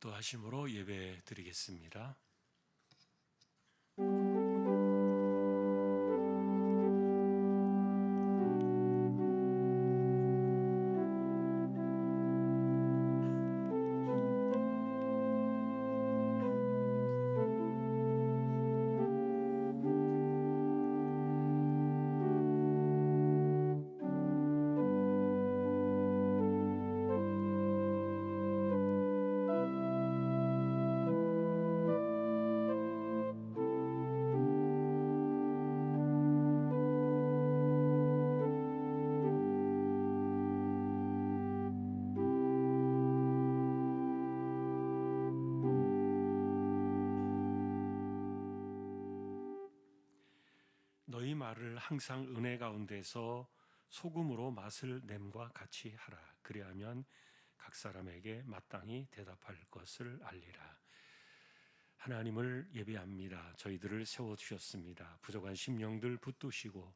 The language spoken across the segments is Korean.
합도하심으로 예배 드리겠습니다. 너희 말을 항상 은혜 가운데서 소금으로 맛을 냄과 같이 하라. 그리하면 각 사람에게 마땅히 대답할 것을 알리라. 하나님을 예배합니다. 저희들을 세워주셨습니다. 부족한 심령들 붙드시고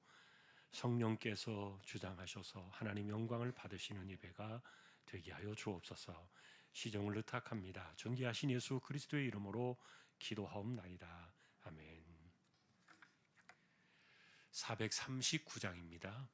성령께서 주장하셔서 하나님 영광을 받으시는 예배가 되게 하여 주옵소서. 시정을 의탁합니다. 존귀하신 예수 그리스도의 이름으로 기도하옵나이다. 아멘. 439장입니다.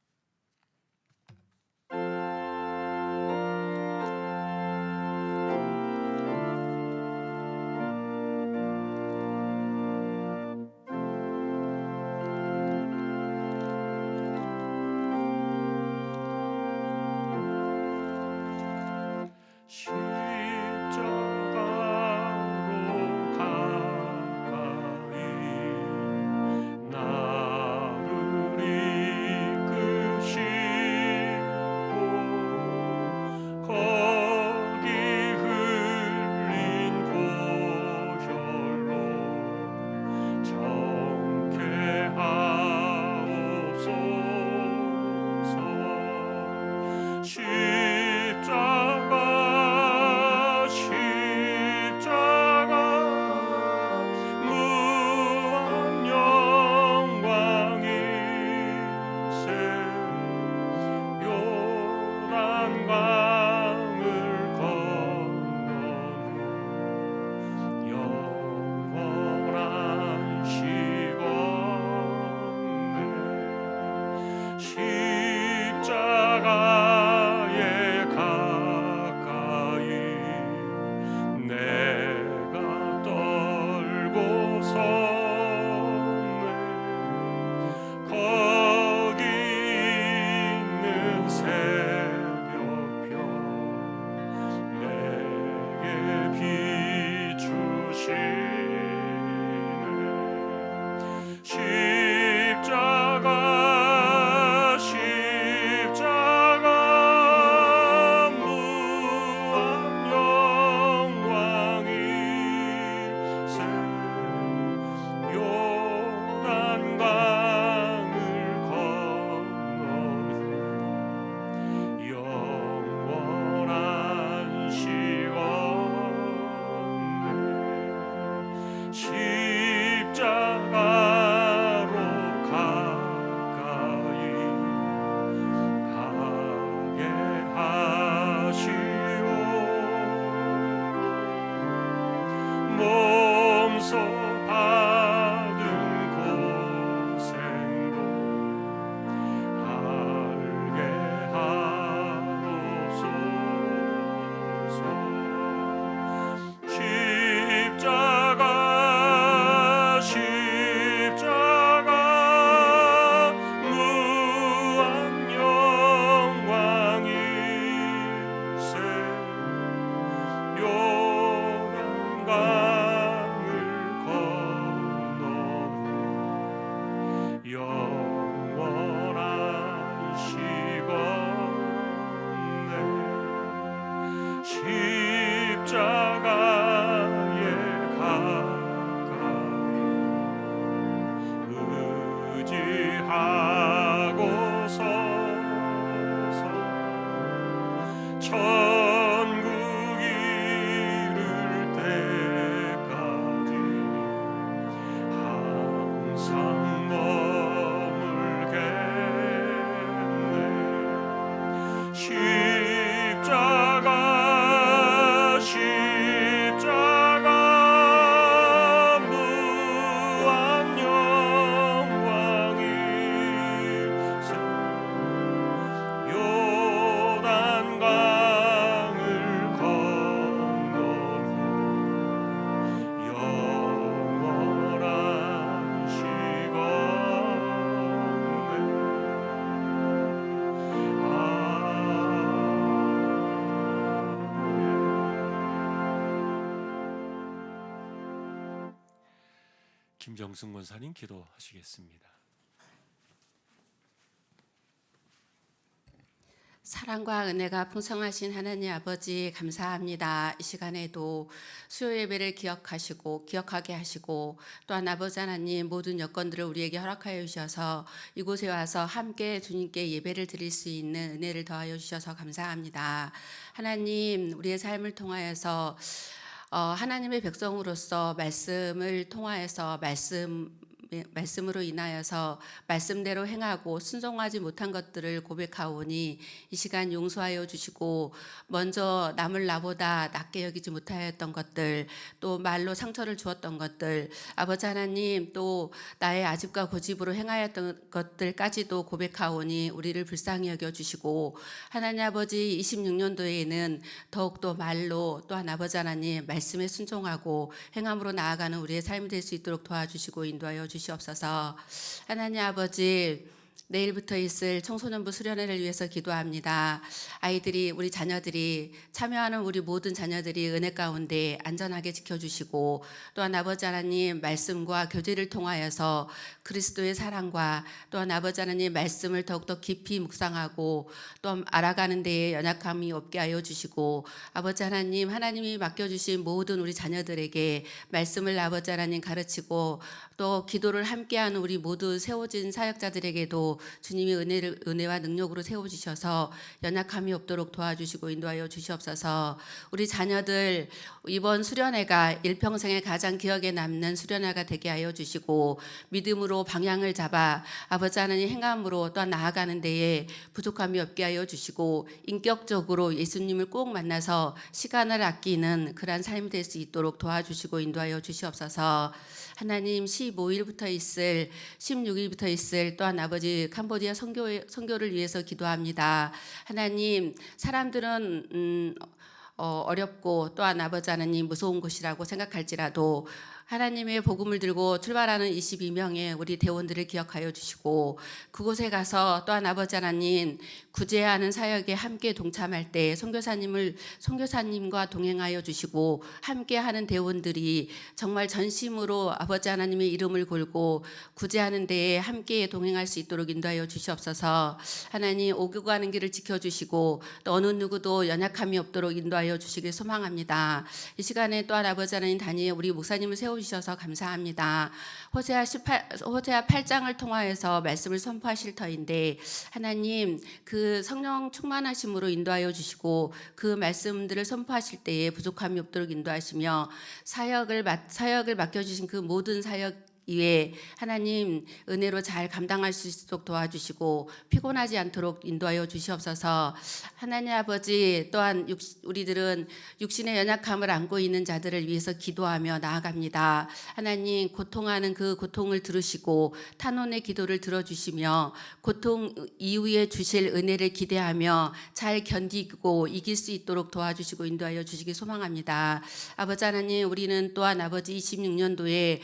십자가 김정승 권사님 기도하시겠습니다. 사랑과 은혜가 풍성하신 하나님 아버지 감사합니다. 이 시간에도 수요 예배를 기억하게 하시고 또한 아버지 하나님 모든 여건들을 우리에게 허락하여 주셔서 이곳에 와서 함께 주님께 예배를 드릴 수 있는 은혜를 더하여 주셔서 감사합니다. 하나님 우리의 삶을 통하여서 하나님의 백성으로서 말씀을 통하여서 말씀으로 인하여서 말씀대로 행하고 순종하지 못한 것들을 고백하오니 이 시간 용서하여 주시고 먼저 남을 나보다 낮게 여기지 못하였던 것들 또 말로 상처를 주었던 것들 아버지 하나님 또 나의 아집과 고집으로 행하였던 것들까지도 고백하오니 우리를 불쌍히 여겨주시고 하나님 아버지 26년도에는 더욱더 말로 또한 아버지 하나님 말씀에 순종하고 행함으로 나아가는 우리의 삶이 될 수 있도록 도와주시고 인도하여 주시옵소서. 하나님 아버지 내일부터 있을 청소년부 수련회를 위해서 기도합니다. 우리 자녀들이 참여하는 우리 모든 자녀들이 은혜 가운데 안전하게 지켜주시고 또한 아버지 하나님 말씀과 교제를 통하여서 그리스도의 사랑과 또한 아버지 하나님 말씀을 더욱더 깊이 묵상하고 또 알아가는 데에 연약함이 없게 하여 주시고 아버지 하나님 하나님이 맡겨주신 모든 우리 자녀들에게 말씀을 아버지 하나님 가르치고 또 기도를 함께하는 우리 모두 세워진 사역자들에게도 주님이 은혜와 능력으로 세워주셔서 연약함이 없도록 도와주시고 인도하여 주시옵소서. 우리 자녀들 이번 수련회가 일평생에 가장 기억에 남는 수련회가 되게 하여 주시고 믿음으로 방향을 잡아 아버지 하나님 행함으로 또 나아가는 데에 부족함이 없게 하여 주시고 인격적으로 예수님을 꼭 만나서 시간을 아끼는 그러한 삶이 될 수 있도록 도와주시고 인도하여 주시옵소서. 하나님 15일부터 있을 16일부터 있을 또한 아버지 캄보디아 선교를 위해서 기도합니다. 하나님 사람들은 어렵고 또한 아버지 하나님 무서운 곳이라고 생각할지라도 하나님의 복음을 들고 출발하는 22명의 우리 대원들을 기억하여 주시고 그곳에 가서 또한 아버지 하나님 구제하는 사역에 함께 동참할 때 선교사님과 동행하여 주시고 함께하는 대원들이 정말 전심으로 아버지 하나님의 이름을 걸고 구제하는 데에 함께 동행할 수 있도록 인도하여 주시옵소서. 하나님 오고 가는 길을 지켜주시고 또 어느 누구도 연약함이 없도록 인도하여 주시길 소망합니다. 이 시간에 또한 아버지 하나님 단위에 우리 목사님을 세워주셔서 감사합니다. 호세아 8장을 통하여서 말씀을 선포하실 터인데 하나님 그 성령 충만하심으로 인도하여 주시고 그 말씀들을 선포하실 때에 부족함이 없도록 인도하시며 사역을 맡겨주신 그 모든 사역 이외에 하나님 은혜로 잘 감당할 수 있도록 도와주시고 피곤하지 않도록 인도하여 주시옵소서. 하나님 아버지 또한 우리들은 육신의 연약함을 안고 있는 자들을 위해서 기도하며 나아갑니다. 하나님 고통하는 그 고통을 들으시고 탄원의 기도를 들어주시며 고통 이후에 주실 은혜를 기대하며 잘 견디고 이길 수 있도록 도와주시고 인도하여 주시기 소망합니다. 아버지 하나님 우리는 또한 아버지 26년도에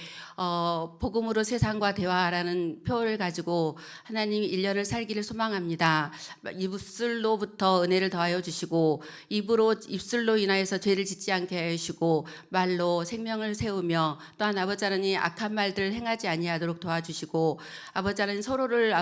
복음으로 세상과 대화하라는 표를 가지고 하나님 1년을 살기를 소망합니다. 입술로부터 은혜를 더하여 주시고 입술로 인하여서 죄를 짓지 않게 하여 주시고 말로 생명을 세우며 또한 아버지 하나님 악한 말들을 행하지 아니하도록 도와주시고 아버지 하나님 서로를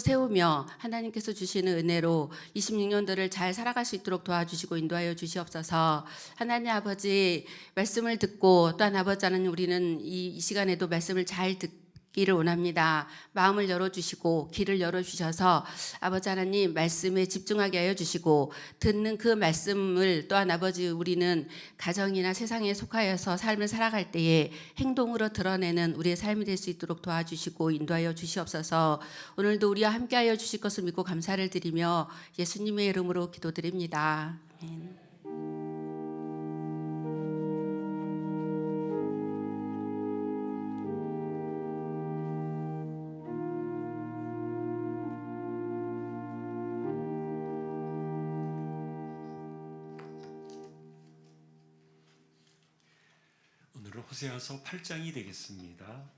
세우며 하나님께서 주시는 은혜로 26년도를 잘 살아갈 수 있도록 도와주시고 인도하여 주시옵소서. 하나님 아버지 말씀을 듣고 또한 아버지 하나님 우리는 이 시간에도 말씀을 잘 듣기를 원합니다. 마음을 열어주시고 귀를 열어주셔서 아버지 하나님 말씀에 집중하게 하여 주시고 듣는 그 말씀을 또한 아버지 우리는 가정이나 세상에 속하여서 삶을 살아갈 때에 행동으로 드러내는 우리의 삶이 될 수 있도록 도와주시고 인도하여 주시옵소서. 오늘도 우리와 함께하여 주실 것을 믿고 감사를 드리며 예수님의 이름으로 기도드립니다. 아멘. 호세아서 8장이 되겠습니다.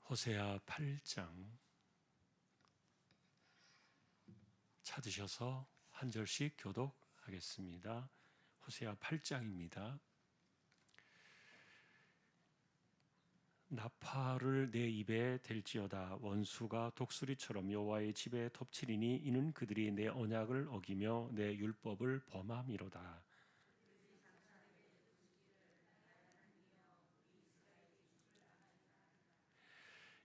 호세아 8장 찾으셔서 한 절씩 교독하겠습니다. 호세아 8장입니다. 나팔을 내 입에 댈지어다. 원수가 독수리처럼 여호와의 집에 덮치리니 이는 그들이 내 언약을 어기며 내 율법을 범함이로다.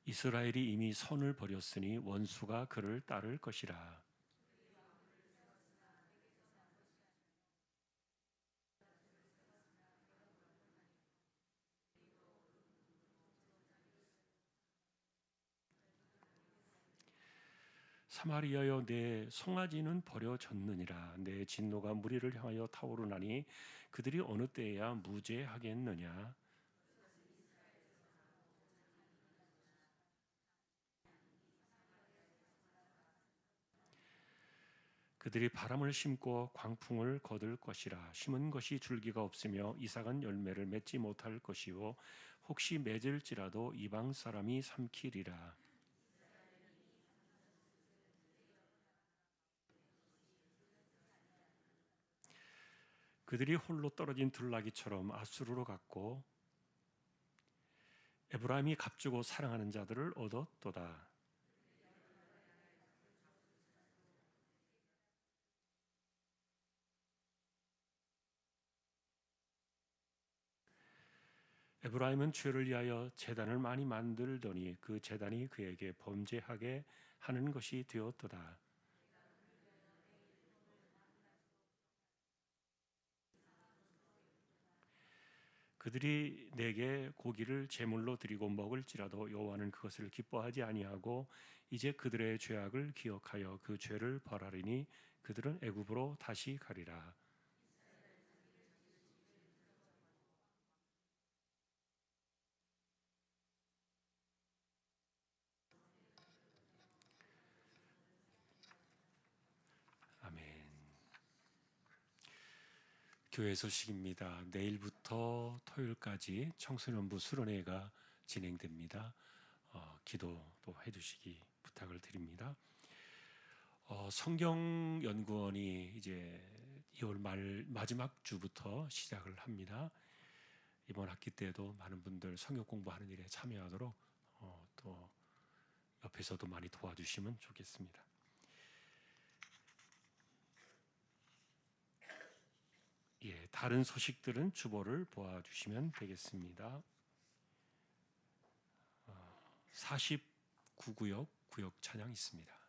이스라엘이 이미 선을 버렸으니 원수가 그를 따를 것이라. 사마리아여, 내 송아지는 버려졌느니라. 내 진노가 무리를 향하여 타오르나니 그들이 어느 때에야 무죄하겠느냐. 그들이 바람을 심고 광풍을 거둘 것이라. 심은 것이 줄기가 없으며 이삭은 열매를 맺지 못할 것이요 혹시 맺을지라도 이방 사람이 삼키리라. 그들이 홀로 떨어진 들나귀처럼 아수르로 갔고 에브라임이 값주고 사랑하는 자들을 얻었도다. 에브라임은 죄를 위하여 제단을 많이 만들더니 그 제단이 그에게 범죄하게 하는 것이 되었도다. 그들이 내게 고기를 제물로 드리고 먹을지라도 여호와는 그것을 기뻐하지 아니하고 이제 그들의 죄악을 기억하여 그 죄를 벌하리니 그들은 애굽으로 다시 가리라. 아멘. 교회 소식입니다. 내일부터 토요일까지 청소년부 수련회가 진행됩니다. 기도도 해주시기 부탁을 드립니다. 성경연구원이 이제 2월 말 마지막 주부터 시작을 합니다. 이번 학기 때도 많은 분들 성경 공부하는 일에 참여하도록 또 옆에서도 많이 도와주시면 좋겠습니다. 다른 소식들은 주보를 보아주시면 되겠습니다. 49구역 구역 찬양 있습니다.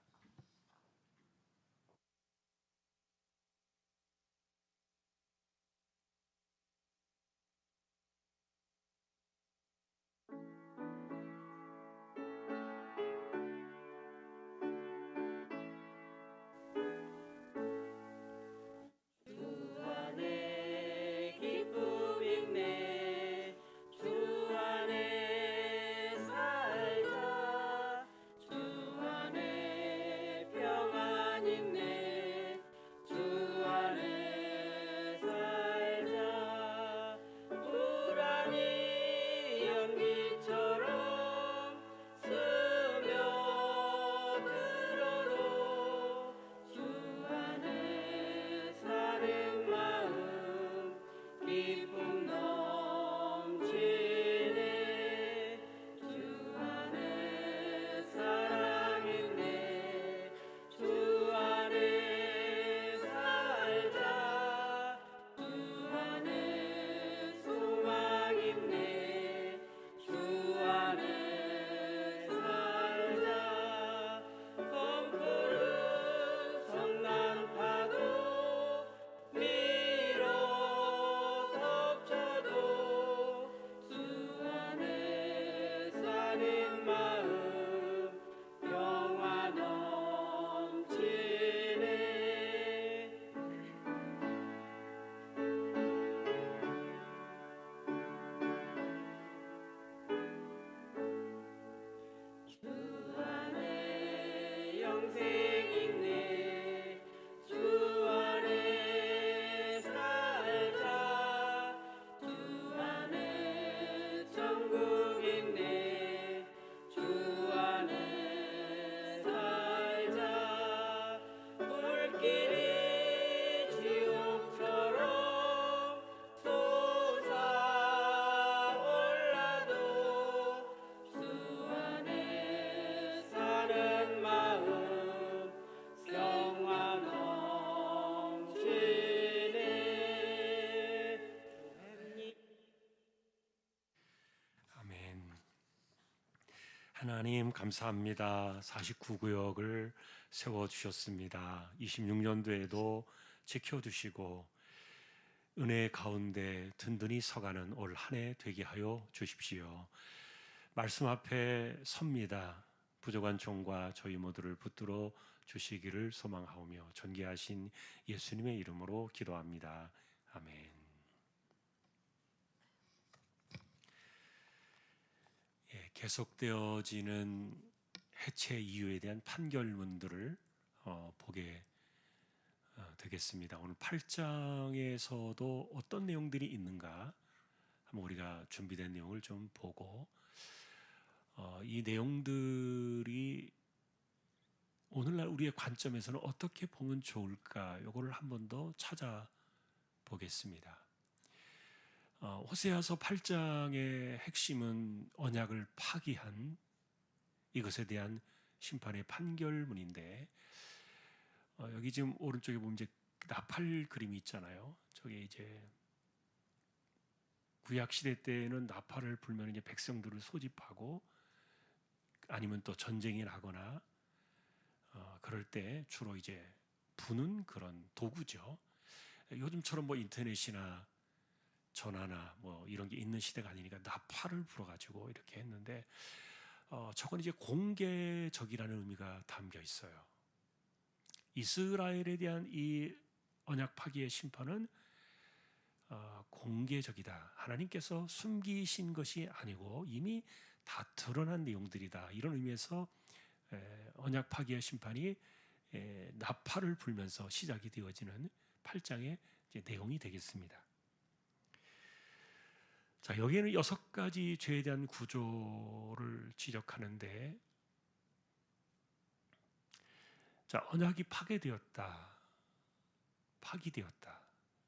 주 하나님 감사합니다. 49구역을 세워주셨습니다. 26년도에도 지켜주시고 은혜 가운데 든든히 서가는 올 한 해 되게 하여 주십시오. 말씀 앞에 섭니다. 부족한 종과 저희 모두를 붙들어 주시기를 소망하오며 존귀하신 예수님의 이름으로 기도합니다. 아멘. 계속되어지는 해체 이유에 대한 판결문들을 보게 되겠습니다. 오늘 8장에서도 어떤 내용들이 있는가 한번 우리가 준비된 내용을 좀 보고 이 내용들이 오늘날 우리의 관점에서는 어떻게 보면 좋을까 이거를 한 번 더 찾아보겠습니다. 호세아서 8장의 핵심은 언약을 파기한 이것에 대한 심판의 판결문인데 여기 지금 오른쪽에 보면 이제 나팔 그림이 있잖아요. 저게 이제 구약 시대 때는 나팔을 불면 이제 백성들을 소집하고 아니면 또 전쟁이 나거나 그럴 때 주로 이제 부는 그런 도구죠. 요즘처럼 뭐 인터넷이나 전화나 뭐 이런 게 있는 시대가 아니니까 나팔을 불어가지고 이렇게 했는데 저건 이제 공개적이라는 의미가 담겨 있어요. 이스라엘에 대한 이 언약 파기의 심판은 공개적이다. 하나님께서 숨기신 것이 아니고 이미 다 드러난 내용들이다. 이런 의미에서 언약 파기의 심판이 나팔을 불면서 시작이 되어지는 8장의 내용이 되겠습니다. 자, 여기에는 6가지 죄에 대한 구조를 지적하는데, 자, 언약이 파괴되었다, 파기되었다.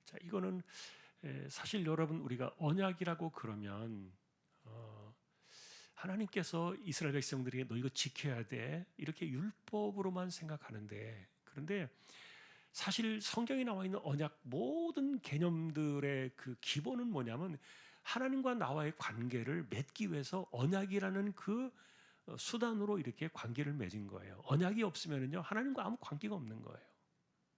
자, 이거는 사실 여러분 우리가 언약이라고 그러면 하나님께서 이스라엘 백성들에게 너 이거 지켜야 돼 이렇게 율법으로만 생각하는데, 그런데 사실 성경에 나와 있는 언약 모든 개념들의 그 기본은 뭐냐면 하나님과 나와의 관계를 맺기 위해서 언약이라는 그 수단으로 이렇게 관계를 맺은 거예요. 언약이 없으면요 하나님과 아무 관계가 없는 거예요.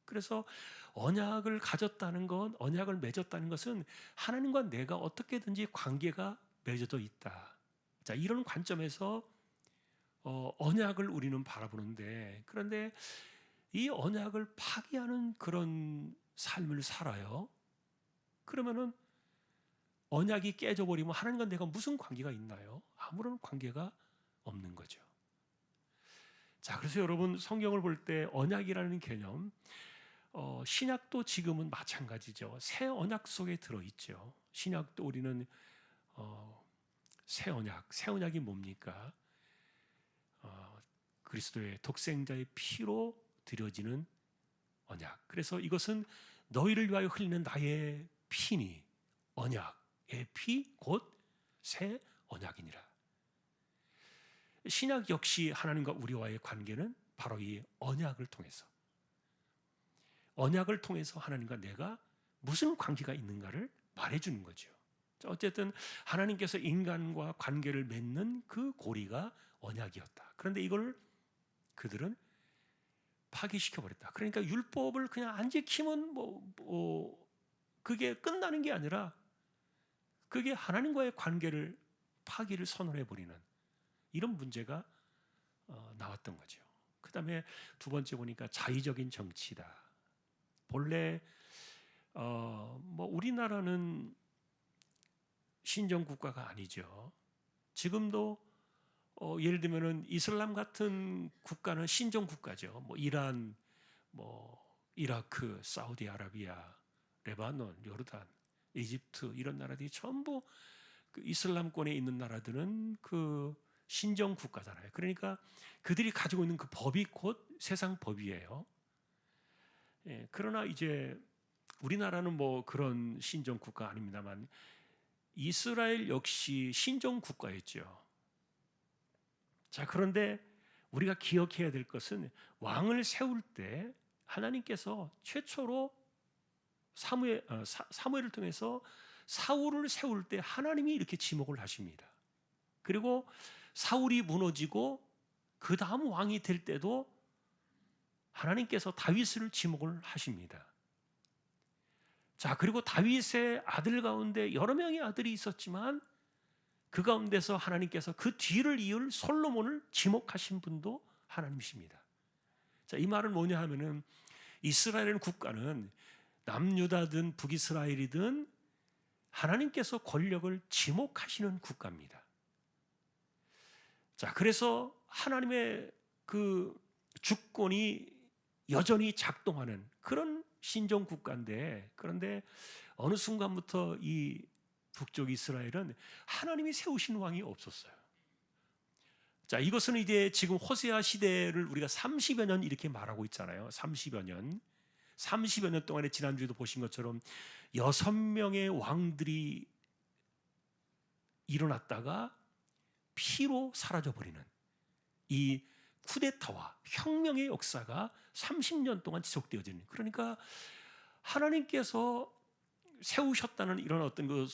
그래서 언약을 가졌다는 것, 언약을 맺었다는 것은 하나님과 내가 어떻게든지 관계가 맺어져 있다. 자, 이런 관점에서 언약을 우리는 바라보는데, 그런데 이 언약을 파기하는 그런 삶을 살아요. 그러면은 언약이 깨져버리면 하나님과 내가 무슨 관계가 있나요? 아무런 관계가 없는 거죠. 자, 그래서 여러분 성경을 볼 때 언약이라는 개념, 신약도 지금은 마찬가지죠. 새 언약 속에 들어있죠. 신약도 우리는 새 언약이 뭡니까? 그리스도의 독생자의 피로 드려지는 언약. 그래서 이것은 너희를 위하여 흘리는 나의 피니, 언약의 피 곧 새 언약이니라. 신약 역시 하나님과 우리와의 관계는 바로 이 언약을 통해서 하나님과 내가 무슨 관계가 있는가를 말해주는 거죠. 어쨌든 하나님께서 인간과 관계를 맺는 그 고리가 언약이었다. 그런데 이걸 그들은 파기시켜버렸다. 그러니까 율법을 그냥 안 지키면 그게 끝나는 게 아니라 그게 하나님과의 관계를 파기를 선언해버리는 이런 문제가 나왔던 거죠. 그 다음에 두 번째 보니까 자의적인 정치다. 본래 우리나라는 신정 국가가 아니죠. 지금도 예를 들면은 이슬람 같은 국가는 신정 국가죠. 이란, 이라크, 사우디아라비아, 레바논, 요르단, 이집트 이런 나라들이 전부 그 이슬람권에 있는 나라들은 그 신정 국가잖아요. 그러니까 그들이 가지고 있는 그 법이 곧 세상 법이에요. 그러나 이제 우리나라는 그런 신정 국가 아닙니다만 이스라엘 역시 신정 국가였죠. 자, 그런데 우리가 기억해야 될 것은 왕을 세울 때 하나님께서 최초로 사무엘을 통해서 사울을 세울 때 하나님이 이렇게 지목을 하십니다. 그리고 사울이 무너지고 그 다음 왕이 될 때도 하나님께서 다윗을 지목을 하십니다. 자, 그리고 다윗의 아들 가운데 여러 명의 아들이 있었지만 그 가운데서 하나님께서 그 뒤를 이을 솔로몬을 지목하신 분도 하나님이십니다. 자, 이 말은 뭐냐 하면은 이스라엘 국가는 남유다든 북이스라엘이든 하나님께서 권력을 지목하시는 국가입니다. 자, 그래서 하나님의 그 주권이 여전히 작동하는 그런 신정 국가인데, 그런데 어느 순간부터 이 북쪽 이스라엘은 하나님이 세우신 왕이 없었어요. 자, 이것은 이제 지금 호세아 시대를 우리가 30여 년 이렇게 말하고 있잖아요. 30여 년 동안에 지난주에도 보신 것처럼 6명의 왕들이 일어났다가 피로 사라져버리는 이 쿠데타와 혁명의 역사가 30년 동안 지속되어지는, 그러니까 하나님께서 세우셨다는 이런 어떤 그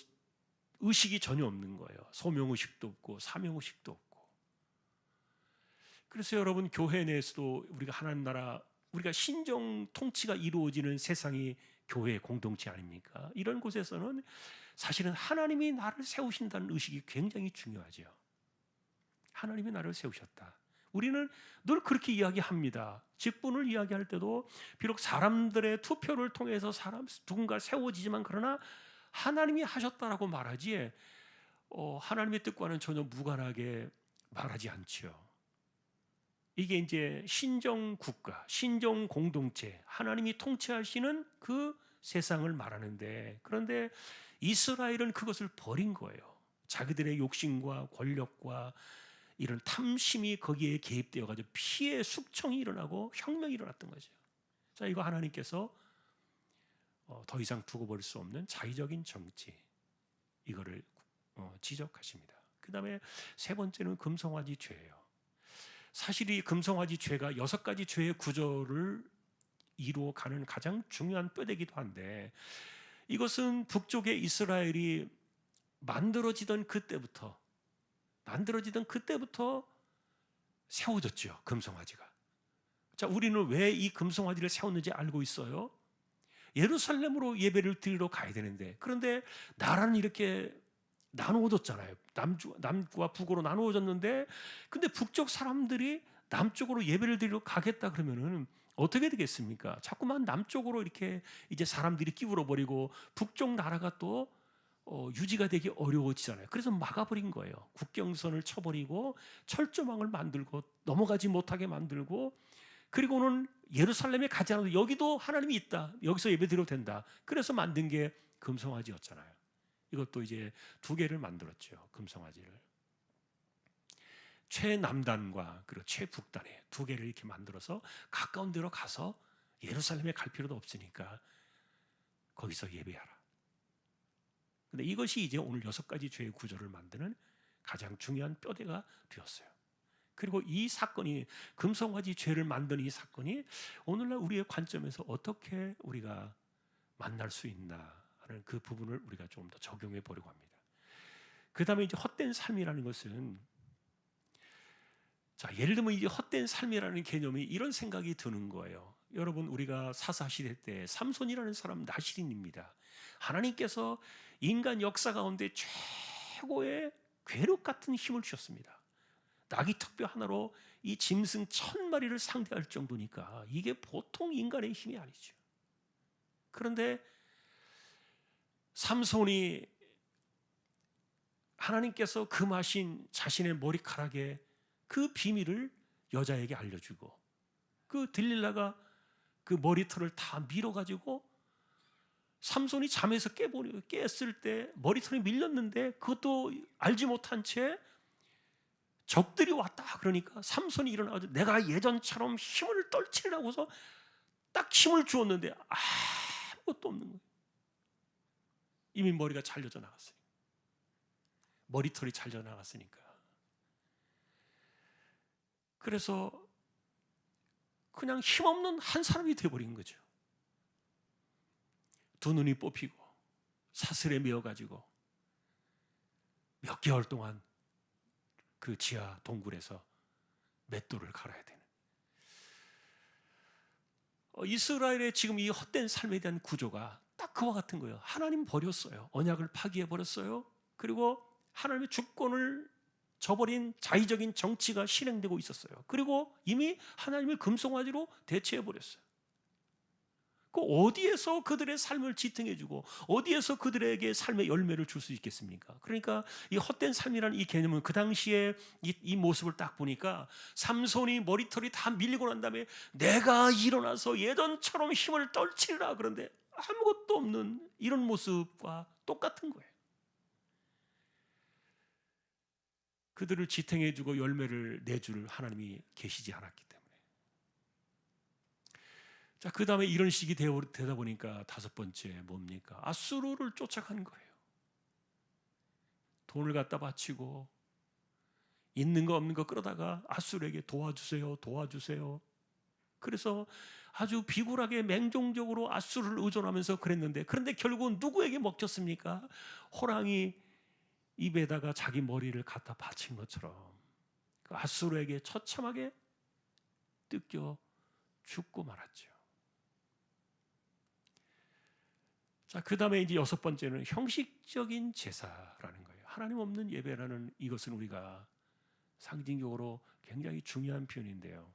의식이 전혀 없는 거예요. 소명의식도 없고 사명의식도 없고. 그래서 여러분, 교회 내에서도 우리가 하나님 나라, 우리가 신정 통치가 이루어지는 세상이 교회 공동체 아닙니까? 이런 곳에서는 사실은 하나님이 나를 세우신다는 의식이 굉장히 중요하죠. 하나님이 나를 세우셨다. 우리는 늘 그렇게 이야기합니다. 직분을 이야기할 때도 비록 사람들의 투표를 통해서 누군가 세워지지만 그러나 하나님이 하셨다라고 말하지 하나님의 뜻과는 전혀 무관하게 말하지 않죠. 이게 이제 신정 국가, 신정 공동체, 하나님이 통치하시는 그 세상을 말하는데, 그런데 이스라엘은 그것을 버린 거예요. 자기들의 욕심과 권력과 이런 탐심이 거기에 개입되어 가지고 피해 숙청이 일어나고 혁명이 일어났던 거죠. 자, 이거 하나님께서 더 이상 두고 볼 수 없는 자의적인 정치, 이거를 지적하십니다. 그 다음에 세 번째는 금송아지 죄예요. 사실 이 금송아지 죄가 6가지 죄의 구조를 이루어가는 가장 중요한 뼈대기도 한데, 이것은 북쪽의 이스라엘이 만들어지던 그때부터 세워졌죠. 금송아지가. 자, 우리는 왜 이 금송아지를 세웠는지 알고 있어요. 예루살렘으로 예배를 드리러 가야 되는데, 그런데 나라는 이렇게 나누어졌잖아요. 남과 북으로 나누어졌는데, 근데 북쪽 사람들이 남쪽으로 예배를 드리러 가겠다 그러면은 어떻게 되겠습니까? 자꾸만 남쪽으로 이렇게 이제 사람들이 끼울어 버리고 북쪽 나라가 또 유지가 되기 어려워지잖아요. 그래서 막아버린 거예요. 국경선을 쳐버리고 철조망을 만들고 넘어가지 못하게 만들고, 그리고는 예루살렘에 가지 않아도 여기도 하나님이 있다, 여기서 예배 드려도 된다, 그래서 만든 게 금송아지였잖아요. 이것도 이제 2개를 만들었죠. 금송아지를 최남단과 그리고 최북단에 2개를 이렇게 만들어서 가까운 데로 가서 예루살렘에 갈 필요도 없으니까 거기서 예배하라. 근데 이것이 이제 오늘 6가지 죄의 구조를 만드는 가장 중요한 뼈대가 되었어요. 그리고 이 사건이, 금송아지 죄를 만든 이 사건이 오늘날 우리의 관점에서 어떻게 우리가 만날 수 있나 하는 그 부분을 우리가 조금 더 적용해 보려고 합니다. 그 다음에 이제 헛된 삶이라는 것은, 자, 예를 들면 이제 헛된 삶이라는 개념이 이런 생각이 드는 거예요. 여러분, 우리가 사사시대 때 삼손이라는 사람 나실인입니다. 하나님께서 인간 역사 가운데 최고의 괴력 같은 힘을 주셨습니다. 나귀 턱뼈 하나로 이 짐승 1000마리를 상대할 정도니까 이게 보통 인간의 힘이 아니죠. 그런데 삼손이 하나님께서 금하신 자신의 머리카락의 그 비밀을 여자에게 알려주고, 그 들릴라가 그 머리털을 다 밀어가지고 삼손이 잠에서 깼을 때 머리털이 밀렸는데 그것도 알지 못한 채 적들이 왔다 그러니까 삼손이 일어나서 내가 예전처럼 힘을 떨치려고서 딱 힘을 주었는데 아무것도 없는 거예요. 이미 머리가 잘려져 나갔어요. 머리털이 잘려 나갔으니까. 그래서 그냥 힘없는 한 사람이 되어버린 거죠. 2눈이 뽑히고 사슬에 매어가지고 몇 개월 동안 그 지하 동굴에서 맷돌을 갈아야 되는. 이스라엘의 지금 이 헛된 삶에 대한 구조가 딱 그와 같은 거예요. 하나님 버렸어요. 언약을 파기해 버렸어요. 그리고 하나님의 주권을 저버린 자의적인 정치가 실행되고 있었어요. 그리고 이미 하나님을 금송아지로 대체해 버렸어요. 그 어디에서 그들의 삶을 지탱해주고 어디에서 그들에게 삶의 열매를 줄 수 있겠습니까? 그러니까 이 헛된 삶이라는 이 개념은 그 당시에 이 모습을 딱 보니까 삼손이 머리털이 다 밀리고 난 다음에 내가 일어나서 예전처럼 힘을 떨치리라, 그런데 아무것도 없는 이런 모습과 똑같은 거예요. 그들을 지탱해주고 열매를 내줄 하나님이 계시지 않았기 때문에. 자, 그 다음에 이런 식이 되다 보니까 다섯 번째 뭡니까? 아수르를 쫓아간 거예요. 돈을 갖다 바치고 있는 거 없는 거 끌어다가 아수르에게 도와주세요, 도와주세요. 그래서 아주 비굴하게 맹종적으로 아수르를 의존하면서 그랬는데, 그런데 결국은 누구에게 먹혔습니까? 호랑이 입에다가 자기 머리를 갖다 바친 것처럼 그 아수르에게 처참하게 뜯겨 죽고 말았죠. 자, 그 다음에 이제 여섯 번째는 형식적인 제사라는 거예요. 하나님 없는 예배라는 이것은 우리가 상징적으로 굉장히 중요한 표현인데요.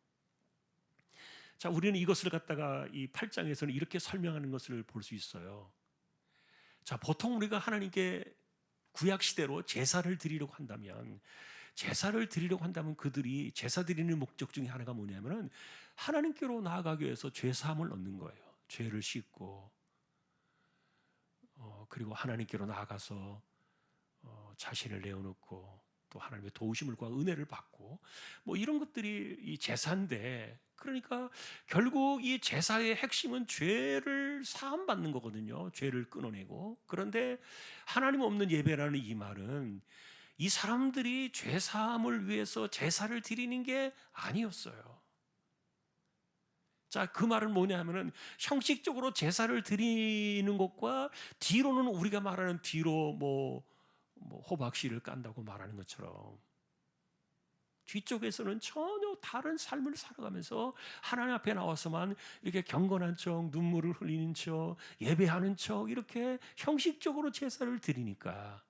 자, 우리는 이것을 갖다가 이 8장에서는 이렇게 설명하는 것을 볼 수 있어요. 자, 보통 우리가 하나님께 구약 시대로 제사를 드리려고 한다면, 그들이 제사 드리는 목적 중에 하나가 뭐냐면은 하나님께로 나아가기 위해서 죄 사함을 얻는 거예요. 죄를 씻고 그리고 하나님께로 나아가서 자신을 내어놓고 또 하나님의 도우심과 은혜를 받고 뭐 이런 것들이 이 제사인데, 그러니까 결국 이 제사의 핵심은 죄를 사함 받는 거거든요. 죄를 끊어내고. 그런데 하나님 없는 예배라는 이 말은 이 사람들이 죄 사함을 위해서 제사를 드리는 게 아니었어요. 자, 그 말은 뭐냐면은 형식적으로 제사를 드리는 것과 뒤로는 우리가 말하는 뒤로 뭐 호박씨를 깐다고 말하는 것처럼 뒤쪽에서는 전혀 다른 삶을 살아가면서 하나님 앞에 나와서만 이렇게 경건한 척, 눈물을 흘리는 척, 예배하는 척, 이렇게 형식적으로 제사를 드리니까.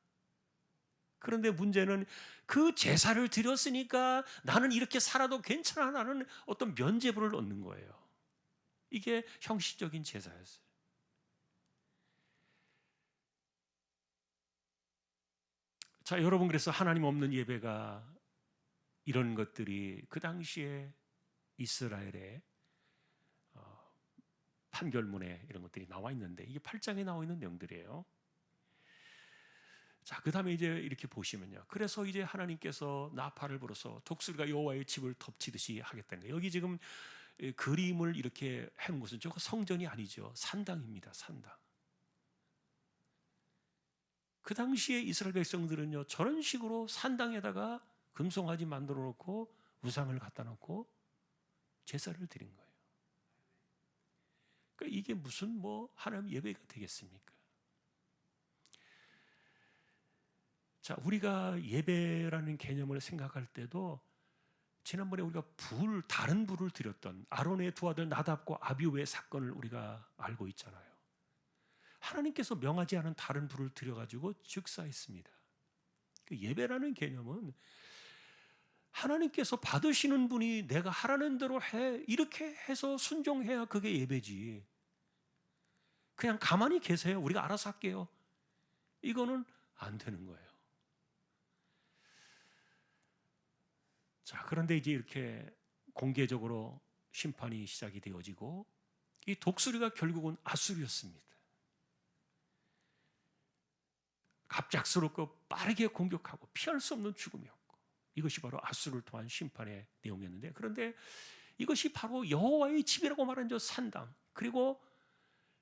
그런데 문제는 그 제사를 드렸으니까 나는 이렇게 살아도 괜찮아, 나는 어떤 면죄부를 얻는 거예요. 이게 형식적인 제사였어요. 자, 여러분, 그래서 하나님 없는 예배가, 이런 것들이 그 당시에 이스라엘의 판결문에 이런 것들이 나와 있는데, 이게 8장에 나와 있는 내용들이에요. 자, 그 다음에 이제 이렇게 보시면요, 그래서 이제 하나님께서 나팔을 불어서 독수리가 여호와의 집을 덮치듯이 하겠다는 거예요. 여기 지금 그림을 이렇게 해놓은 것은 저거 성전이 아니죠. 산당입니다. 산당. 그 당시에 이스라엘 백성들은요, 저런 식으로 산당에다가 금송아지 만들어 놓고 우상을 갖다 놓고 제사를 드린 거예요. 그러니까 이게 무슨 뭐 하나님 예배가 되겠습니까? 자, 우리가 예배라는 개념을 생각할 때도 지난번에 우리가 다른 불을 드렸던 아론의 두 아들 나답과 아비후의 사건을 우리가 알고 있잖아요. 하나님께서 명하지 않은 다른 불을 드려가지고 즉사했습니다. 그 예배라는 개념은 하나님께서 받으시는 분이 내가 하라는 대로 해, 이렇게 해서 순종해야 그게 예배지. 그냥 가만히 계세요, 우리가 알아서 할게요, 이거는 안 되는 거예요. 자, 그런데 이제 이렇게 공개적으로 심판이 시작이 되어지고, 이 독수리가 결국은 아수르였습니다. 갑작스럽고 빠르게 공격하고 피할 수 없는 죽음이었고, 이것이 바로 아수르를 통한 심판의 내용이었는데, 그런데 이것이 바로 여호와의 집이라고 말한 저 산당, 그리고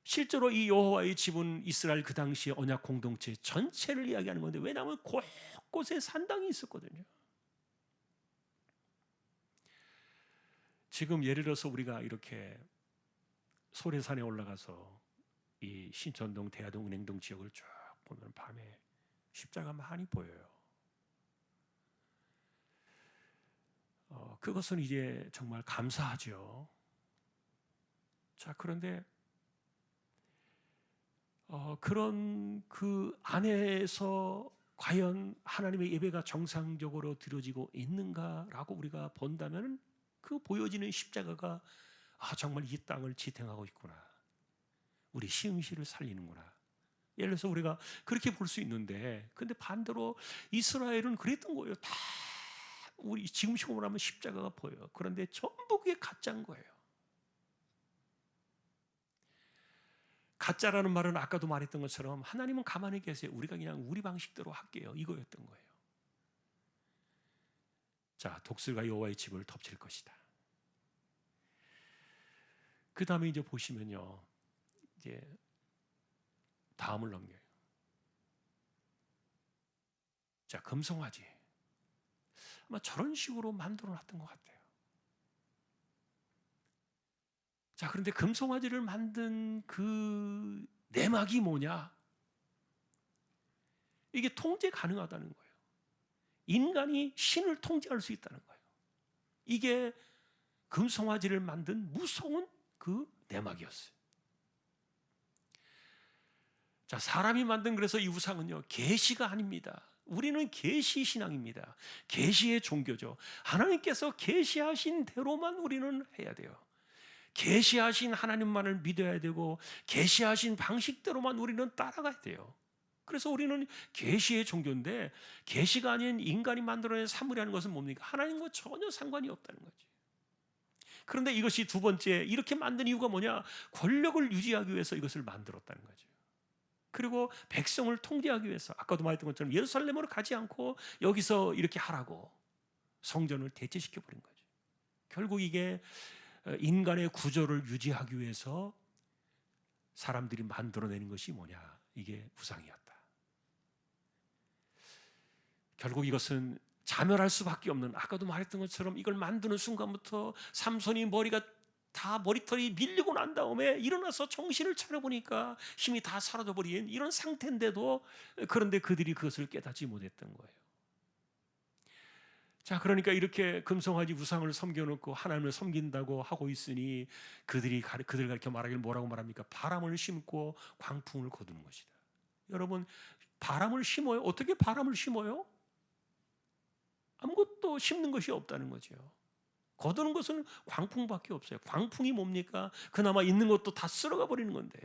실제로 이 여호와의 집은 이스라엘 그 당시의 언약 공동체 전체를 이야기하는 건데, 왜냐하면 곳곳에 산당이 있었거든요. 지금 예를 들어서 우리가 이렇게 소래산에 올라가서 이 신천동, 대하동, 은행동 지역을 쭉 보면 밤에 십자가 많이 보여요. 그것은 이제 정말 감사하죠. 자, 그런데 그런 그 안에서 과연 하나님의 예배가 정상적으로 드려지고 있는가라고 우리가 본다면 그 보여지는 십자가가 정말 이 땅을 지탱하고 있구나. 우리 시흥시를 살리는구나. 예를 들어서 우리가 그렇게 볼 수 있는데, 근데 반대로 이스라엘은 그랬던 거예요. 다 우리 지금 시험을 하면 십자가가 보여요. 그런데 전부 그게 가짜인 거예요. 가짜라는 말은 아까도 말했던 것처럼 하나님은 가만히 계세요. 우리가 그냥 우리 방식대로 할게요. 이거였던 거예요. 자, 독수리가 여호와의 집을 덮칠 것이다. 그 다음에 이제 보시면요, 이제 다음을 넘겨요. 자, 금송아지. 아마 저런 식으로 만들어 놨던 것 같아요. 자, 그런데 금송아지를 만든 그 내막이 뭐냐? 이게 통제 가능하다는 거예요. 인간이 신을 통제할 수 있다는 거예요. 이게 금송아지를 만든 무서운 그 내막이었어요. 자, 사람이 만든 그래서 이 우상은요, 계시가 아닙니다. 우리는 계시 신앙입니다. 계시의 종교죠. 하나님께서 계시하신 대로만 우리는 해야 돼요. 계시하신 하나님만을 믿어야 되고 계시하신 방식대로만 우리는 따라가야 돼요. 그래서 우리는 계시의 종교인데, 계시가 아닌 인간이 만들어낸 사물이라는 것은 뭡니까? 하나님과 전혀 상관이 없다는 거지. 그런데 이것이 두 번째, 이렇게 만든 이유가 뭐냐? 권력을 유지하기 위해서 이것을 만들었다는 거죠. 그리고 백성을 통제하기 위해서, 아까도 말했던 것처럼 예루살렘으로 가지 않고 여기서 이렇게 하라고 성전을 대체시켜 버린 거죠. 결국 이게 인간의 구조를 유지하기 위해서 사람들이 만들어내는 것이 뭐냐? 이게 우상이었다. 결국 이것은 자멸할 수밖에 없는, 아까도 말했던 것처럼 이걸 만드는 순간부터 삼손이 머리가 다 머리털이 밀리고 난 다음에 일어나서 정신을 차려보니까 힘이 다 사라져버린 이런 상태인데도, 그런데 그들이 그것을 깨닫지 못했던 거예요. 자, 그러니까 이렇게 금송아지 우상을 섬겨놓고 하나님을 섬긴다고 하고 있으니 그들 가르쳐 말하길 뭐라고 말합니까? 바람을 심고 광풍을 거두는 것이다. 여러분, 바람을 심어요? 어떻게 바람을 심어요? 아무것도 심는 것이 없다는 거죠. 거두는 것은 광풍밖에 없어요. 광풍이 뭡니까? 그나마 있는 것도 다 쓸어가 버리는 건데.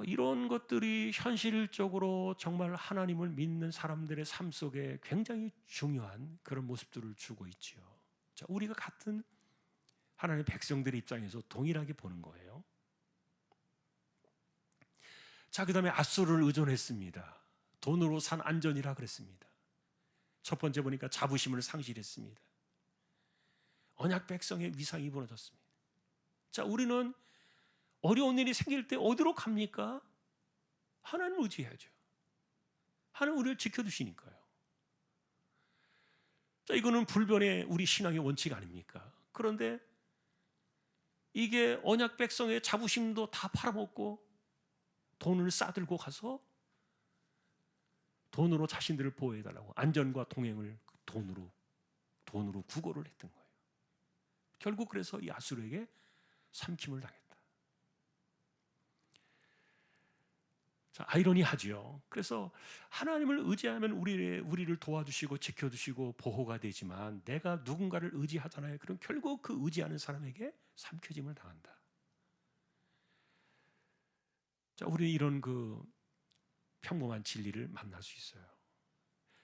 이런 것들이 현실적으로 정말 하나님을 믿는 사람들의 삶 속에 굉장히 중요한 그런 모습들을 주고 있지요. 자, 우리가 같은 하나님의 백성들의 입장에서 동일하게 보는 거예요. 자, 그 다음에 앗수르를 의존했습니다. 돈으로 산 안전이라 그랬습니다. 첫 번째 보니까 자부심을 상실했습니다. 언약 백성의 위상이 무너졌습니다. 자, 우리는 어려운 일이 생길 때 어디로 갑니까? 하나님을 의지해야죠. 하나님 우리를 지켜주시니까요. 자, 이거는 불변의 우리 신앙의 원칙 아닙니까? 그런데 이게 언약 백성의 자부심도 다 팔아먹고 돈을 싸들고 가서 돈으로 자신들을 보호해달라고 안전과 동행을 돈으로 구걸을 했던 거예요. 결국 그래서 이 아수르에게 삼킴을 당했다. 자, 아이러니하지요. 그래서 하나님을 의지하면 우리를 도와주시고 지켜주시고 보호가 되지만, 내가 누군가를 의지하잖아요. 그럼 결국 그 의지하는 사람에게 삼켜짐을 당한다. 자, 우리는 이런 그 평범한 진리를 만날 수 있어요.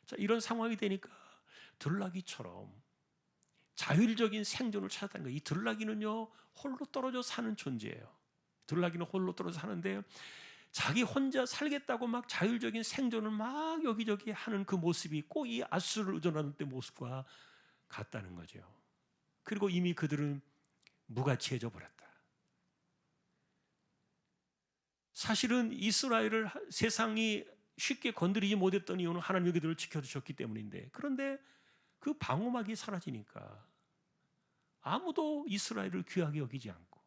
자, 이런 상황이 되니까 들나귀처럼 자율적인 생존을 찾았다는 거예요. 이 들나귀는요, 홀로 떨어져 사는 존재예요. 들나귀는 홀로 떨어져 사는데 자기 혼자 살겠다고 막 자율적인 생존을 막 여기저기 하는 그 모습이 꼭 이 아수르를 의존하는 때 모습과 같다는 거죠. 그리고 이미 그들은 무가치해져 버렸다. 사실은 이스라엘을 세상이 쉽게 건드리지 못했던 이유는 하나님이 그들을 지켜주셨기 때문인데, 그런데 그 방어막이 사라지니까 아무도 이스라엘을 귀하게 여기지 않고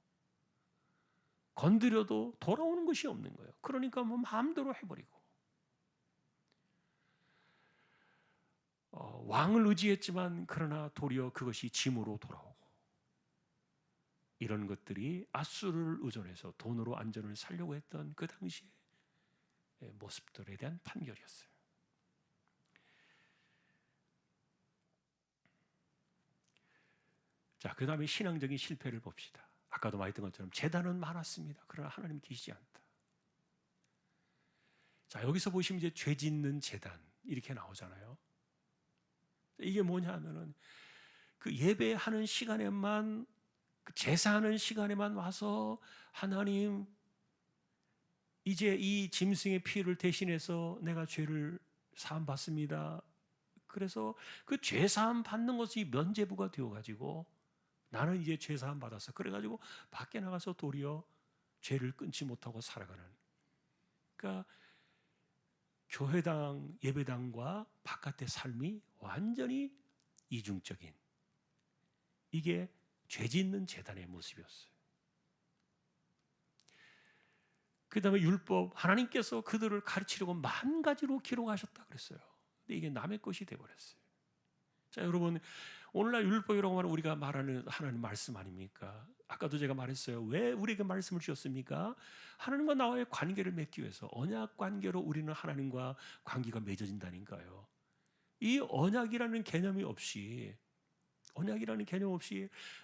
건드려도 돌아오는 것이 없는 거예요. 그러니까 뭐 마음대로 해버리고. 왕을 의지했지만 그러나 도리어 그것이 짐으로 돌아오고, 이런 것들이 아수르를 의존해서 돈으로 안전을 살려고 했던 그 당시의 모습들에 대한 판결이었어요. 자, 그 다음에 신앙적인 실패를 봅시다. 아까도 말했던 것처럼 제단은 많았습니다. 그러나 하나님 계시지 않다. 자, 여기서 보시면 이제 죄 짓는 제단 이렇게 나오잖아요. 이게 뭐냐 하면은 그 예배하는 시간에만, 그 제사하는 시간에만 와서 하나님 이제 이 짐승의 피를 대신해서 내가 죄를 사함 받습니다. 그래서 그 죄 사함 받는 것이 면죄부가 되어 가지고 나는 이제 죄 사함 받았어. 그래 가지고 밖에 나가서 도리어 죄를 끊지 못하고 살아가는, 그러니까 교회당 예배당과 바깥의 삶이 완전히 이중적인, 이게 죄 짓는 제단의 모습이었어요. 그 다음에 율법, 하나님께서 그들을 가르치려고 10,000가지로 기록하셨다 그랬어요. 근데 이게 남의 것이 되어버렸어요. 자, 여러분, 오늘날 율법이라고 하면 우리가 말하는 하나님 말씀 아닙니까? 아까도 제가 말했어요. 왜 우리에게 말씀을 주셨습니까? 하나님과 나와의 관계를 맺기 위해서, 언약 관계로 우리는 하나님과 관계가 맺어진다니까요. 이 언약이라는 개념이 없이,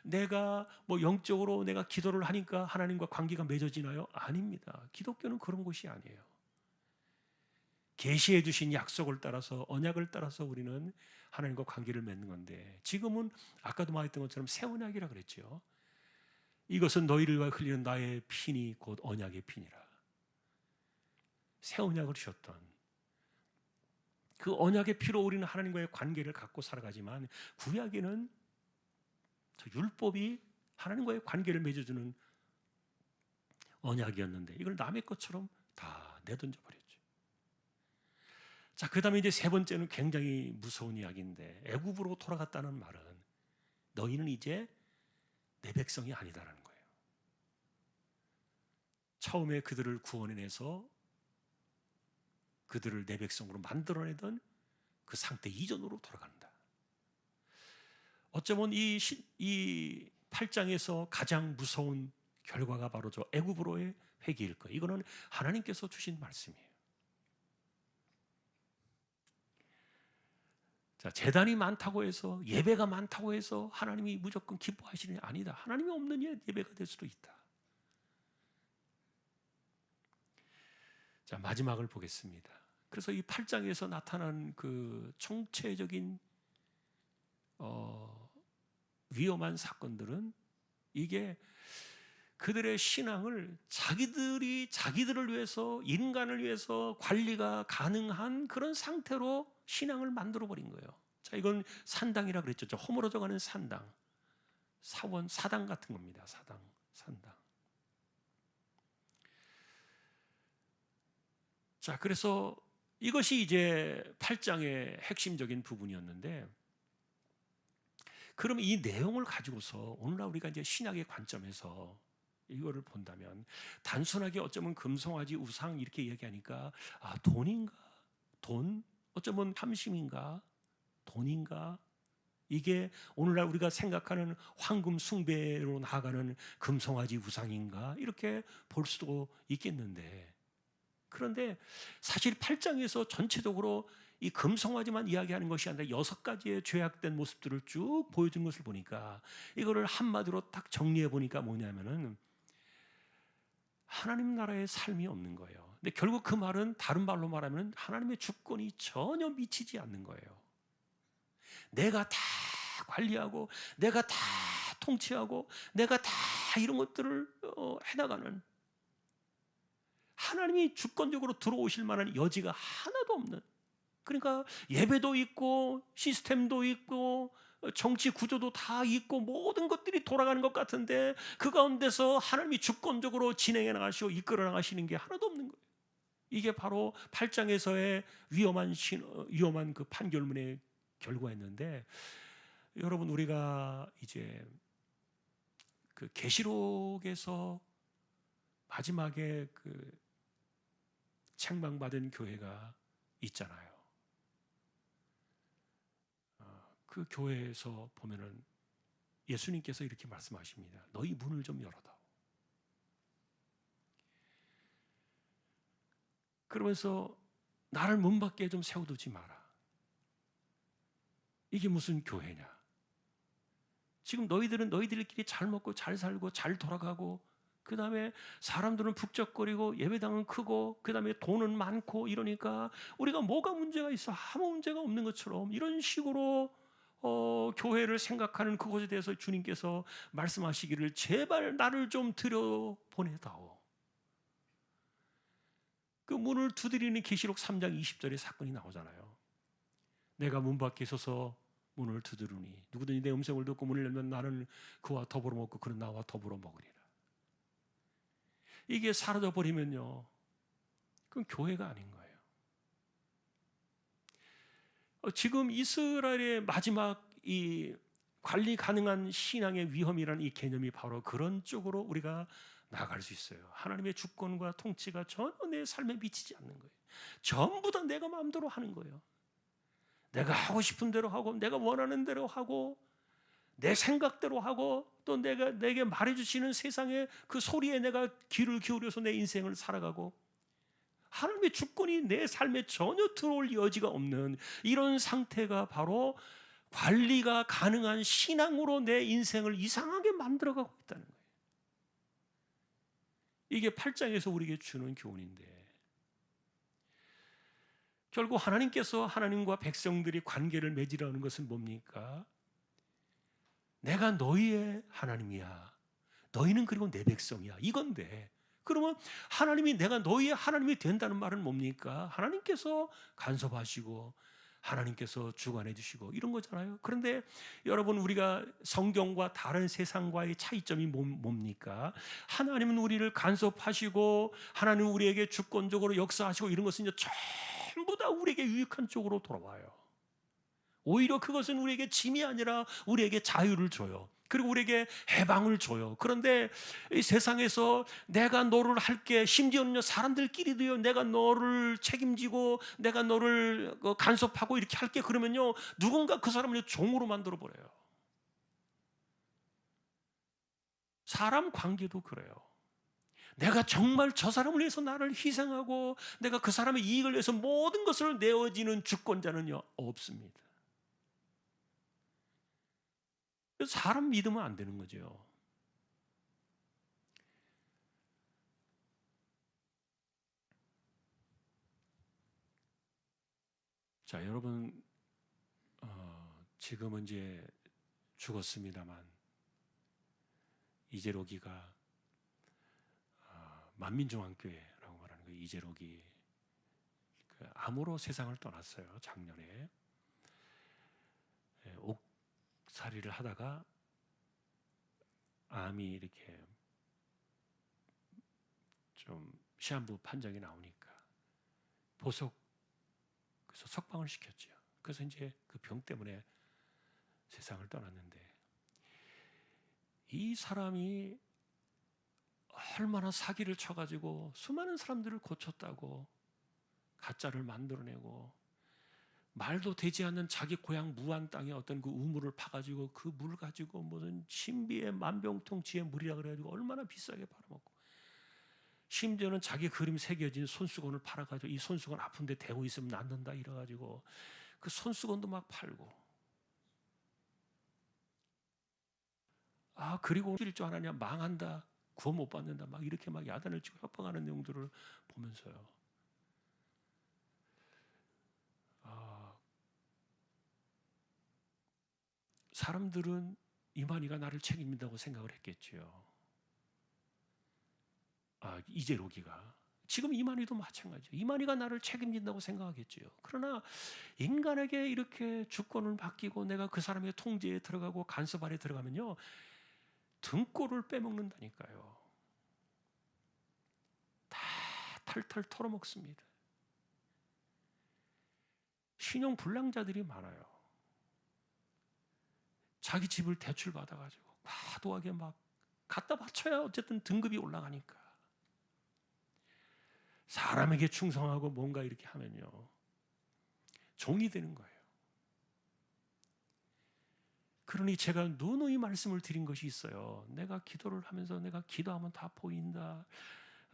내가 뭐 영적으로 내가 기도를 하니까 하나님과 관계가 맺어지나요? 아닙니다. 기독교는 그런 것이 아니에요. 계시해 주신 약속을 따라서, 언약을 따라서 우리는 하나님과 관계를 맺는 건데, 지금은 아까도 말했던 것처럼 새 언약이라 그랬죠. 이것은 너희를 위하여 흘리는 나의 피니 곧 언약의 피니라. 새 언약을 주셨던 그 언약의 피로 우리는 하나님과의 관계를 갖고 살아가지만, 구약에는 저 율법이 하나님과의 관계를 맺어주는 언약이었는데 이걸 남의 것처럼 다 내던져 버렸죠. 자, 그 다음에 이제 세 번째는 굉장히 무서운 이야기인데, 애굽으로 돌아갔다는 말은 너희는 이제 내 백성이 아니다라는 거예요. 처음에 그들을 구원해내서 그들을 내 백성으로 만들어내던 그 상태 이전으로 돌아간다. 어쩌면 이 8장에서 가장 무서운 결과가 바로 저 애굽으로의 회개일 거예요. 이거는 하나님께서 주신 말씀이에요. 자, 제단이 많다고 해서, 예배가 많다고 해서 하나님이 무조건 기뻐하시는 게 아니다. 하나님이 없는 예배가 될 수도 있다. 자, 마지막을 보겠습니다. 그래서 이 8장에서 나타난 그 총체적인 위험한 사건들은, 이게 그들의 신앙을 자기들을 위해서, 인간을 위해서 관리가 가능한 그런 상태로 신앙을 만들어 버린 거예요. 자, 이건 산당이라 그랬죠. 허물어져 가는 산당, 사당 같은 겁니다. 산당. 자, 그래서 이것이 이제 8장의 핵심적인 부분이었는데, 그럼 이 내용을 가지고서 오늘날 우리가 이제 신약의 관점에서 이거를 본다면, 단순하게 어쩌면 금송아지 우상 이렇게 얘기하니까, 아, 돈인가? 돈? 어쩌면 탐심인가? 돈인가? 이게 오늘날 우리가 생각하는 황금 숭배로 나아가는 금송아지 우상인가? 이렇게 볼 수도 있겠는데, 그런데 사실 8장에서 전체적으로 이 금송아지만 이야기하는 것이 아니라 6가지의 죄악된 모습들을 쭉 보여준 것을 보니까, 이거를 한마디로 딱 정리해 보니까 뭐냐면은 하나님 나라의 삶이 없는 거예요. 근데 결국 그 말은 다른 말로 말하면 하나님의 주권이 전혀 미치지 않는 거예요. 내가 다 관리하고, 내가 다 통치하고, 내가 다 이런 것들을 해나가는, 하나님이 주권적으로 들어오실 만한 여지가 하나도 없는, 그러니까 예배도 있고 시스템도 있고 정치 구조도 다 있고 모든 것들이 돌아가는 것 같은데, 그 가운데서 하나님이 주권적으로 진행해 나가시고 이끌어 나가시는 게 하나도 없는 거예요. 이게 바로 8장에서의 위험한 그 판결문의 결과였는데, 여러분, 우리가 이제 그 계시록에서 마지막에 그 책망받은 교회가 있잖아요. 그 교회에서 보면은 예수님께서 이렇게 말씀하십니다. 너희 문을 좀 열어다오. 그러면서 나를 문 밖에 좀 세워두지 마라. 이게 무슨 교회냐? 지금 너희들은 너희들끼리 잘 먹고 잘 살고 잘 돌아가고, 그 다음에 사람들은 북적거리고 예배당은 크고, 그 다음에 돈은 많고 이러니까 우리가 뭐가 문제가 있어? 아무 문제가 없는 것처럼 이런 식으로 교회를 생각하는 그것에 대해서 주님께서 말씀하시기를 제발 나를 좀 들여보내다오. 그 문을 두드리는 계시록 3장 20절에 사건이 나오잖아요. 내가 문 밖에 서서 문을 두드리니 누구든지 내 음성을 듣고 문을 열면 나는 그와 더불어 먹고 그는 나와 더불어 먹으리라. 이게 사라져 버리면요, 그건 교회가 아닌 거예요. 지금 이스라엘의 마지막 이 관리 가능한 신앙의 위험이라는 이 개념이 바로 그런 쪽으로 우리가 나아갈 수 있어요. 하나님의 주권과 통치가 전혀 내 삶에 미치지 않는 거예요. 전부 다 내가 마음대로 하는 거예요. 내가 하고 싶은 대로 하고, 내가 원하는 대로 하고, 내 생각대로 하고, 또 내게 말해주시는 세상의 그 소리에 내가 귀를 기울여서 내 인생을 살아가고, 하나님의 주권이 내 삶에 전혀 들어올 여지가 없는 이런 상태가 바로 관리가 가능한 신앙으로 내 인생을 이상하게 만들어가고 있다는 거예요. 이게 8장에서 우리에게 주는 교훈인데, 결국 하나님께서 하나님과 백성들이 관계를 맺으려는 것은 뭡니까? 내가 너희의 하나님이야. 너희는 그리고 내 백성이야. 이건데, 그러면 하나님이 내가 너희의 하나님이 된다는 말은 뭡니까? 하나님께서 간섭하시고 하나님께서 주관해 주시고 이런 거잖아요. 그런데 여러분, 우리가 성경과 다른 세상과의 차이점이 뭡니까? 하나님은 우리를 간섭하시고 하나님은 우리에게 주권적으로 역사하시고 이런 것은 전부 다 우리에게 유익한 쪽으로 돌아와요. 오히려 그것은 우리에게 짐이 아니라 우리에게 자유를 줘요. 그리고 우리에게 해방을 줘요. 그런데 이 세상에서 내가 너를 할게, 심지어는 사람들끼리도요, 내가 너를 책임지고 내가 너를 간섭하고 이렇게 할게, 그러면요, 누군가 그 사람을 종으로 만들어 버려요. 사람 관계도 그래요. 내가 정말 저 사람을 위해서 나를 희생하고 내가 그 사람의 이익을 위해서 모든 것을 내어지는 주권자는요, 없습니다. 사람 믿으면 안 되는 거죠. 자, 여러분, 지금은 이제 죽었습니다만 이재록이가 만민중앙교회라고 말하는 그 이재록이 그 암으로 세상을 떠났어요. 작년에 옥살이를 하다가 암이 이렇게 좀 시한부 판정이 나오니까 그래서 석방을 시켰죠. 그래서 이제 그 병 때문에 세상을 떠났는데, 이 사람이 얼마나 사기를 쳐가지고 수많은 사람들을 고쳤다고 가짜를 만들어내고, 말도 되지 않는 자기 고향 무안 땅에 어떤 그 우물을 파가지고 그 물 가지고 무슨 신비의 만병통치의 물이라 그래가지고 얼마나 비싸게 팔아먹고, 심지어는 자기 그림 새겨진 손수건을 팔아가지고 이 손수건 아픈데 대고 있으면 낫는다 이래가지고 그 손수건도 막 팔고, 그리고 일 줄 아냐, 망한다, 구원 못 받는다, 막 이렇게 막 야단을 치고 협박하는 내용들을 보면서요, 사람들은 이만희가 나를 책임진다고 생각을 했겠지요. 이재록이가. 지금 이만희도 마찬가지죠. 이만희가 나를 책임진다고 생각하겠지요. 그러나 인간에게 이렇게 주권을 맡기고 내가 그 사람의 통제에 들어가고 간섭 아래 들어가면요, 등골을 빼먹는다니까요. 다 탈탈 털어먹습니다. 신용 불량자들이 많아요. 자기 집을 대출 받아가지고 과도하게 막 갖다 바쳐야 어쨌든 등급이 올라가니까. 사람에게 충성하고 뭔가 이렇게 하면요, 종이 되는 거예요. 그러니 제가 누누이 말씀을 드린 것이 있어요. 내가 기도를 하면서 내가 기도하면 다 보인다.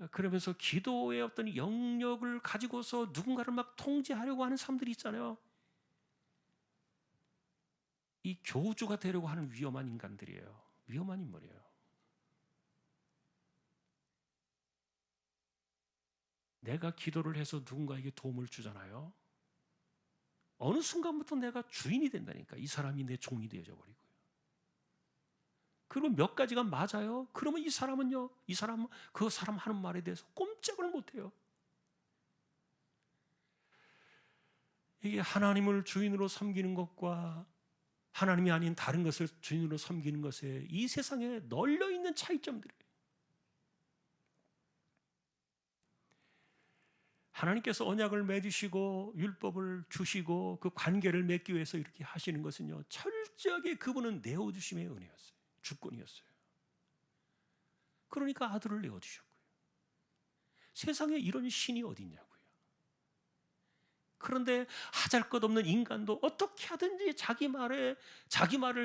그러면서 기도의 어떤 영역을 가지고서 누군가를 막 통제하려고 하는 사람들이 있잖아요. 이 교주가 되려고 하는 위험한 인간들이에요. 위험한 인물이에요. 내가 기도를 해서 누군가에게 도움을 주잖아요. 어느 순간부터 내가 주인이 된다니까. 이 사람이 내 종이 되어져 버리고요. 그리고 몇 가지가 맞아요. 그러면 이 사람은요, 그 사람 하는 말에 대해서 꼼짝을 못해요. 이게 하나님을 주인으로 섬기는 것과 하나님이 아닌 다른 것을 주인으로 섬기는 것에 이 세상에 널려 있는 차이점들이에요. 하나님께서 언약을 맺으시고 율법을 주시고 그 관계를 맺기 위해서 이렇게 하시는 것은요, 철저하게 그분은 내어주심의 은혜였어요. 주권이었어요. 그러니까 아들을 내어주셨고요. 세상에 이런 신이 어디 있냐고요. 그런데 하잘것없는 인간도 어떻게 하든지 자기 말을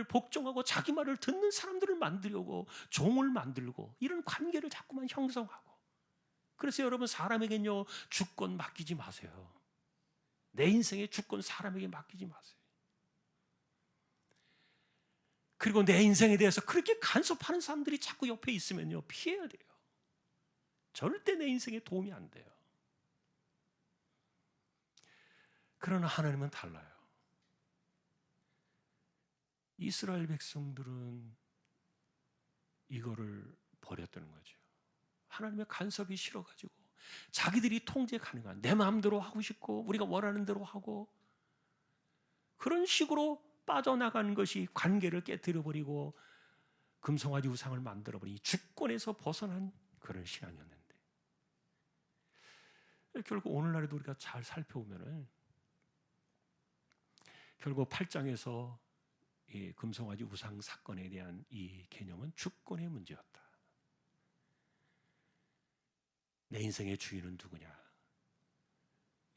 복종하고 자기 말을 듣는 사람들을 만들려고 종을 만들고 이런 관계를 자꾸만 형성하고, 그래서 여러분, 사람에게는요 주권 맡기지 마세요. 내 인생의 주권 사람에게 맡기지 마세요. 그리고 내 인생에 대해서 그렇게 간섭하는 사람들이 자꾸 옆에 있으면요 피해야 돼요. 절대 내 인생에 도움이 안 돼요. 그러나 하나님은 달라요. 이스라엘 백성들은 이거를 버렸다는 거죠. 하나님의 간섭이 싫어가지고 자기들이 통제 가능한 내 마음대로 하고 싶고 우리가 원하는 대로 하고 그런 식으로 빠져나가는 것이 관계를 깨뜨려버리고 금송아지 우상을 만들어버린 주권에서 벗어난 그런 신앙이었는데, 결국 오늘날에도 우리가 잘 살펴보면은 결국 8장에서 이 금송아지 우상 사건에 대한 이 개념은 주권의 문제였다. 내 인생의 주인은 누구냐?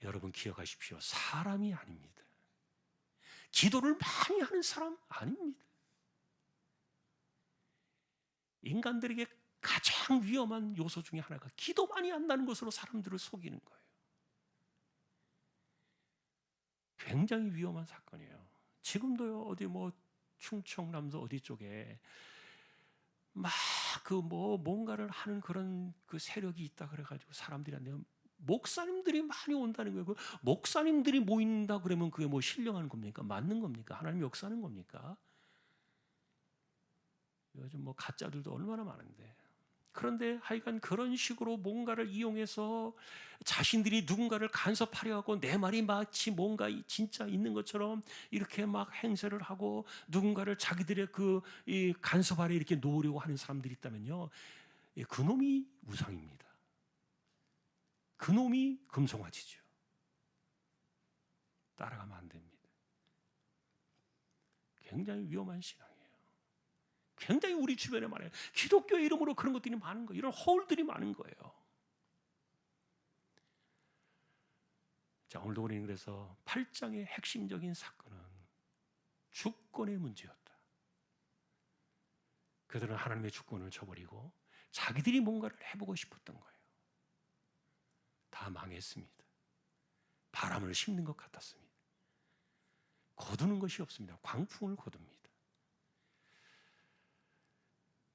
여러분 기억하십시오. 사람이 아닙니다. 기도를 많이 하는 사람 아닙니다. 인간들에게 가장 위험한 요소 중에 하나가 기도 많이 한다는 것으로 사람들을 속이는 거예요. 굉장히 위험한 사건이에요. 지금도요, 어디 뭐 충청남도 어디 쪽에 막 뭔가를 하는 그런 그 세력이 있다 그래가지고 사람들한테 목사님들이 많이 온다는 거예요. 그 목사님들이 모인다 그러면 그게 뭐 신령한 겁니까? 맞는 겁니까? 하나님 역사하는 겁니까? 요즘 뭐 가짜들도 얼마나 많은데. 그런데 하여간 그런 식으로 뭔가를 이용해서 자신들이 누군가를 간섭하려 하고 내 말이 마치 뭔가 진짜 있는 것처럼 이렇게 막 행세를 하고 누군가를 자기들의 이 간섭 아래 이렇게 놓으려고 하는 사람들이 있다면요, 그놈이 우상입니다. 그놈이 금송아지죠. 따라가면 안 됩니다. 굉장히 위험한 신앙이에요. 굉장히 우리 주변에 많아요. 기독교의 이름으로 그런 것들이 많은 거예요. 이런 허울들이 많은 거예요. 자, 오늘도 우리는 그래서 8장의 핵심적인 사건은 주권의 문제였다. 그들은 하나님의 주권을 저버리고 자기들이 뭔가를 해보고 싶었던 거예요. 다 망했습니다. 바람을 씹는 것 같았습니다. 거두는 것이 없습니다. 광풍을 거둡니다.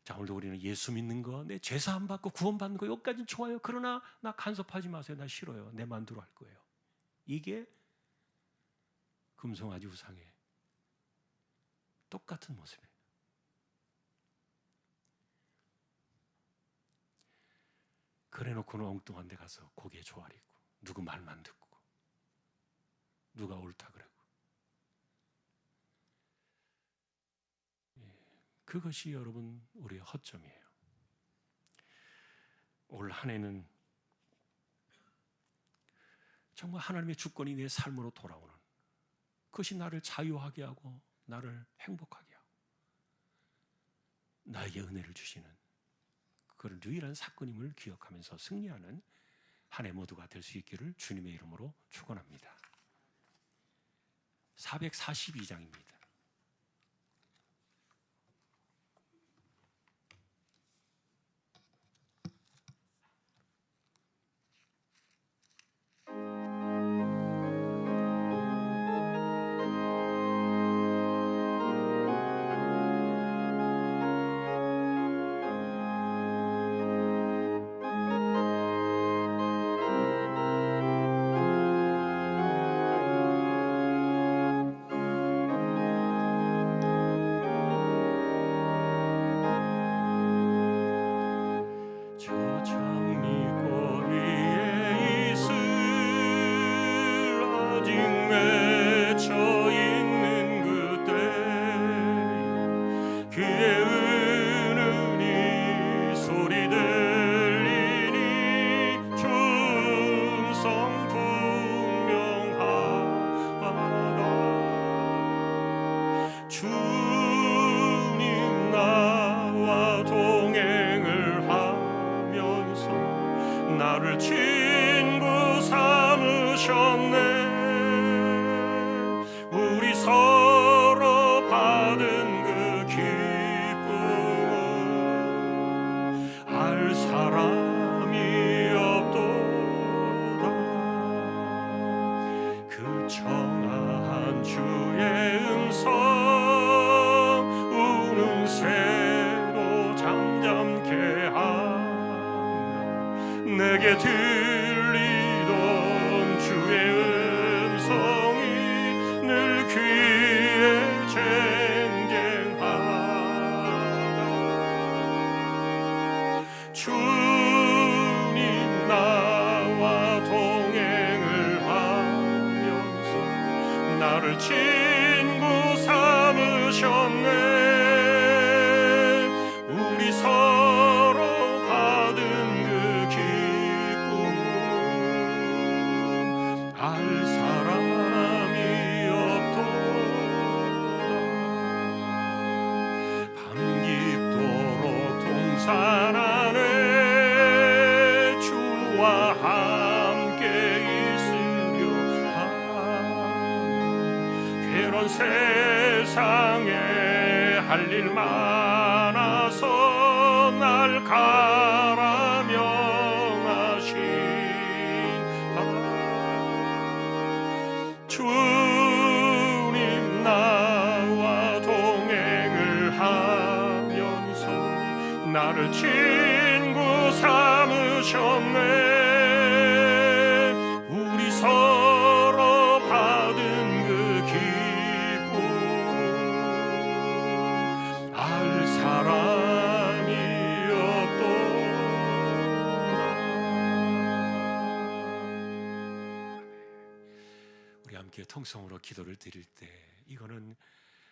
자, 오늘도 우리는 예수 믿는 거, 내 죄사함 받고 구원받는 거, 여기까지는 좋아요. 그러나 나 간섭하지 마세요. 나 싫어요. 내 마음대로 할 거예요. 이게 금송아지 우상의 똑같은 모습이에요. 그래놓고는 엉뚱한 데 가서 고개 조아리고 누구 말만 듣고 누가 옳다 그러고, 그것이 여러분 우리의 허점이에요. 올 한 해는 정말 하나님의 주권이 내 삶으로 돌아오는, 그것이 나를 자유하게 하고 나를 행복하게 하고 나에게 은혜를 주시는 그런 유일한 사건임을 기억하면서 승리하는 한 해 모두가 될 수 있기를 주님의 이름으로 축원합니다. 442장입니다. 주님 나와 동행을 하면서 나를 친구 삼으셨네. 우리 서로 받은 그 기쁨을 알 사람이 없도다. 그 청아한 주의 음성 우는 새도 잠잠케 하나 내게 들리던 주의 음성이 늘 귀에 쟁쟁하다. 주님 나와 동행을 하면서 나를 친구 삼으셨네. 우리 서로 받은 그 기쁨 알 사람이 없도다. 밤 깊도록 동산 안에 주와 함께 있으려 하는 괴로운 세상에 할 일 많아서 날 가라 명하신 주님 나와 동행을 하면서 나를 친구 삼으셨네. 우리 서로 받은 그 기쁨 알 사람이 없도다. 우리 함께 통성으로 기도를 드릴 때 이거는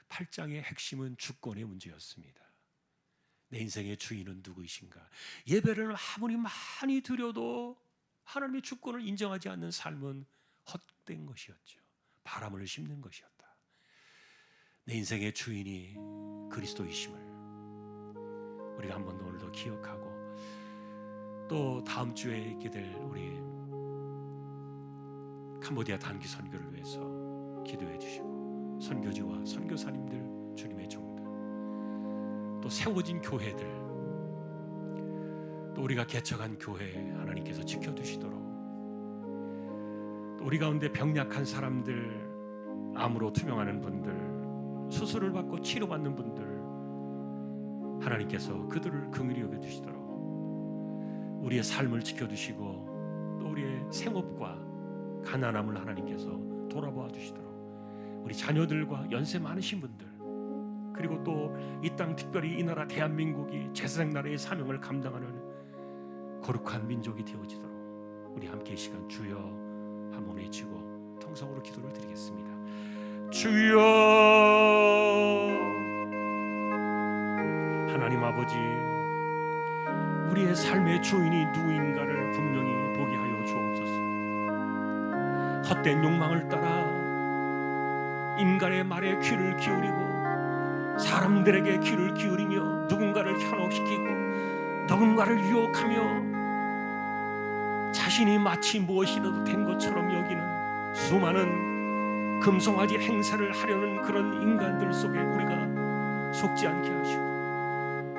8장의 핵심은 주권의 문제였습니다. 내 인생의 주인은 누구이신가? 예배를 아무리 많이 드려도 하나님의 주권을 인정하지 않는 삶은 헛된 것이었죠. 바람을 심는 것이었다. 내 인생의 주인이 그리스도이심을 우리가 한 번 더 오늘도 기억하고, 또 다음 주에 있게 될 우리 캄보디아 단기 선교를 위해서 기도해 주시고, 선교지와 선교사님들, 주님의 종들, 또 세워진 교회들, 또 우리가 개척한 교회 하나님께서 지켜주시도록, 또 우리 가운데 병약한 사람들, 암으로 투명하는 분들, 수술을 받고 치료받는 분들, 하나님께서 그들을 긍휼히 여겨주시도록 우리의 삶을 지켜주시고, 또 우리의 생업과 가난함을 하나님께서 돌아보아 주시도록 우리 자녀들과 연세 많으신 분들, 그리고 또 이 땅, 특별히 이 나라 대한민국이 제사장 나라의 사명을 감당하는 거룩한 민족이 되어지도록 우리 함께 이 시간 주여 한번 외치고 통성으로 기도를 드리겠습니다. 주여, 하나님 아버지, 우리의 삶의 주인이 누구인가를 분명히 보게 하여 주옵소서. 헛된 욕망을 따라 인간의 말에 귀를 기울이고 사람들에게 귀를 기울이며 누군가를 현혹시키고 누군가를 유혹하며 자신이 마치 무엇이라도 된 것처럼 여기는 수많은 금송아지 행사를 하려는 그런 인간들 속에 우리가 속지 않게 하시고,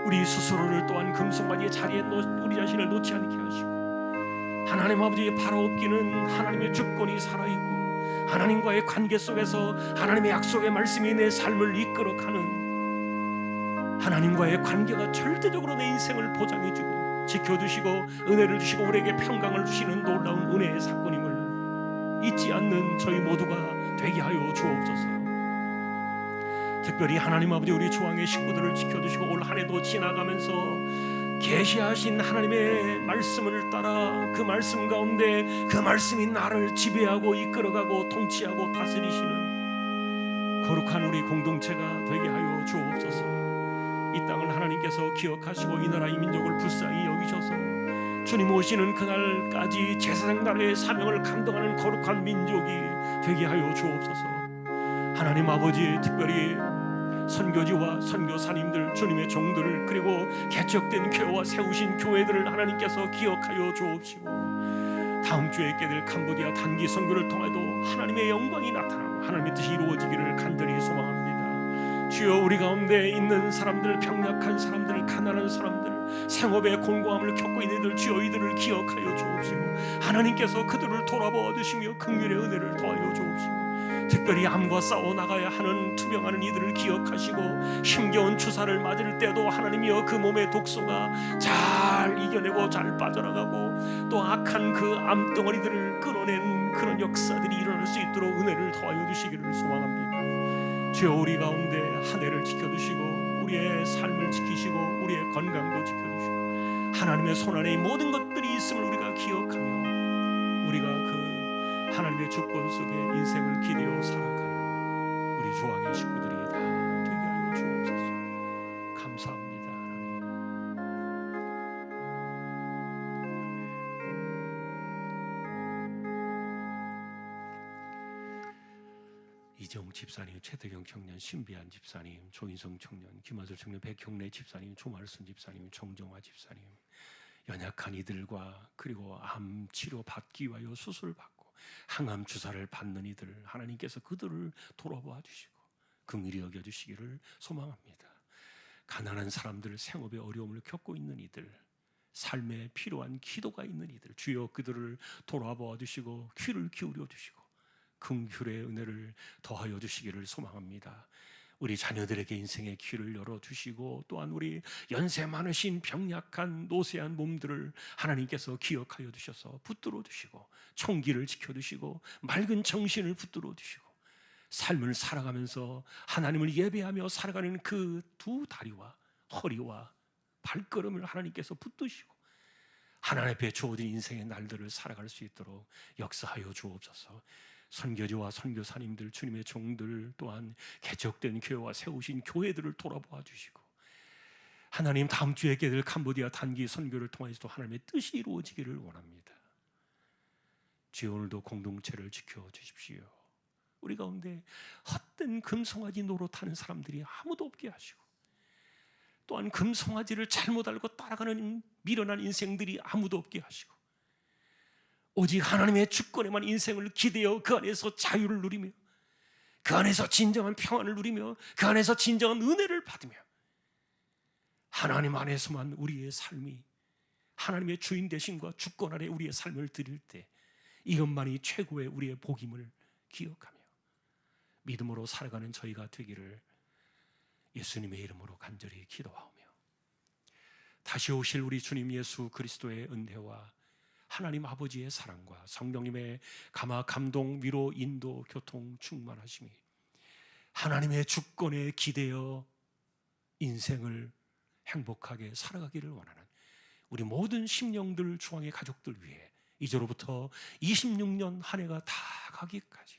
우리 스스로를 또한 금송아지의 자리에 우리 자신을 놓지 않게 하시고, 하나님 아버지의 바라옵기는 하나님의 주권이 살아있고 하나님과의 관계 속에서 하나님의 약속의 말씀이 내 삶을 이끌어가는 하나님과의 관계가 절대적으로 내 인생을 보장해주고 지켜주시고 은혜를 주시고 우리에게 평강을 주시는 놀라운 은혜의 사건임을 잊지 않는 저희 모두가 되게 하여 주옵소서. 특별히 하나님 아버지, 우리 조항의 식구들을 지켜주시고 올 한 해도 지나가면서 계시하신 하나님의 말씀을 따라 그 말씀 가운데 그 말씀이 나를 지배하고 이끌어가고 통치하고 다스리시는 거룩한 우리 공동체가 되게 하여 주옵소서. 이 땅을 하나님께서 기억하시고 이 나라 이 민족을 불쌍히 여기셔서 주님 오시는 그날까지 제사장 나라의 사명을 감당하는 거룩한 민족이 되게 하여 주옵소서. 하나님 아버지, 특별히 선교지와 선교사님들, 주님의 종들을, 그리고 개척된 교회와 세우신 교회들을 하나님께서 기억하여 주옵시고, 다음 주에 있게 될 캄보디아 단기 선교를 통해도 하나님의 영광이 나타나고 하나님의 뜻이 이루어지기를 간절히 소망합니다. 주여, 우리 가운데 있는 사람들, 병약한 사람들, 가난한 사람들, 생업의 공고함을 겪고 있는 이들, 주여 이들을 기억하여 주옵시고, 하나님께서 그들을 돌아보아 주시며 긍휼의 은혜를 더하여 주옵시고, 특별히 암과 싸워 나가야 하는 투병하는 이들을 기억하시고, 힘겨운 주사를 맞을 때도 하나님이여 그 몸의 독소가 잘 이겨내고 잘 빠져나가고 또 악한 그 암덩어리들을 끊어낸 그런 역사들이 일어날 수 있도록 은혜를 더하여 주시기를 소망합니다. 주여, 우리 가운데 한 해를 지켜주시고 우리의 삶을 지키시고 우리의 건강도 지켜주시고 하나님의 손안에 이 모든 것들이 있음을 우리가 기억하며 우리가 그 하나님의 주권 속에 인생을 기대어 살아가는 우리 주왕의 식구들이 다 되게 하여 주옵소서. 감사합니다. 이정 집사님, 최태경 청년, 신비한 집사님, 조인성 청년, 김하솔 청년, 백형래 집사님, 조말순 집사님, 정정화 집사님, 연약한 이들과 그리고 암 치료 받기 위하여 수술 받고 항암 주사를 받는 이들, 하나님께서 그들을 돌아봐 주시고 긍휼히 여겨 주시기를 소망합니다. 가난한 사람들, 생업의 어려움을 겪고 있는 이들, 삶에 필요한 기도가 있는 이들, 주여 그들을 돌아봐 주시고 귀를 기울여 주시고 긍휼의 은혜를 더하여 주시기를 소망합니다. 우리 자녀들에게 인생의 길을 열어주시고 또한 우리 연세 많으신 병약한 노쇠한 몸들을 하나님께서 기억하여 주셔서 붙들어 주시고 총기를 지켜주시고 맑은 정신을 붙들어 주시고 삶을 살아가면서 하나님을 예배하며 살아가는 그 두 다리와 허리와 발걸음을 하나님께서 붙드시고 하나님 앞에 주어진 인생의 날들을 살아갈 수 있도록 역사하여 주옵소서. 선교지와 선교사님들, 주님의 종들, 또한 개척된 교회와 세우신 교회들을 돌아보아 주시고 하나님, 다음 주에 있게 될 캄보디아 단기 선교를 통해서도 하나님의 뜻이 이루어지기를 원합니다. 주여, 오늘도 공동체를 지켜주십시오. 우리 가운데 헛된 금송아지 노릇하는 사람들이 아무도 없게 하시고 또한 금송아지를 잘못 알고 따라가는 미련한 인생들이 아무도 없게 하시고 오직 하나님의 주권에만 인생을 기대어 그 안에서 자유를 누리며 그 안에서 진정한 평안을 누리며 그 안에서 진정한 은혜를 받으며 하나님 안에서만 우리의 삶이 하나님의 주인 되심과 주권 아래 우리의 삶을 드릴 때 이것만이 최고의 우리의 복임을 기억하며 믿음으로 살아가는 저희가 되기를 예수님의 이름으로 간절히 기도하오며 다시 오실 우리 주님 예수 그리스도의 은혜와 하나님 아버지의 사랑과 성령님의 감화, 감동, 위로, 인도, 교통, 충만하심이 하나님의 주권에 기대어 인생을 행복하게 살아가기를 원하는 우리 모든 심령들, 주왕의 가족들 위해 이제로부터 26년 한 해가 다 가기까지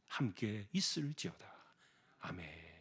함께 있을지어다. 아멘.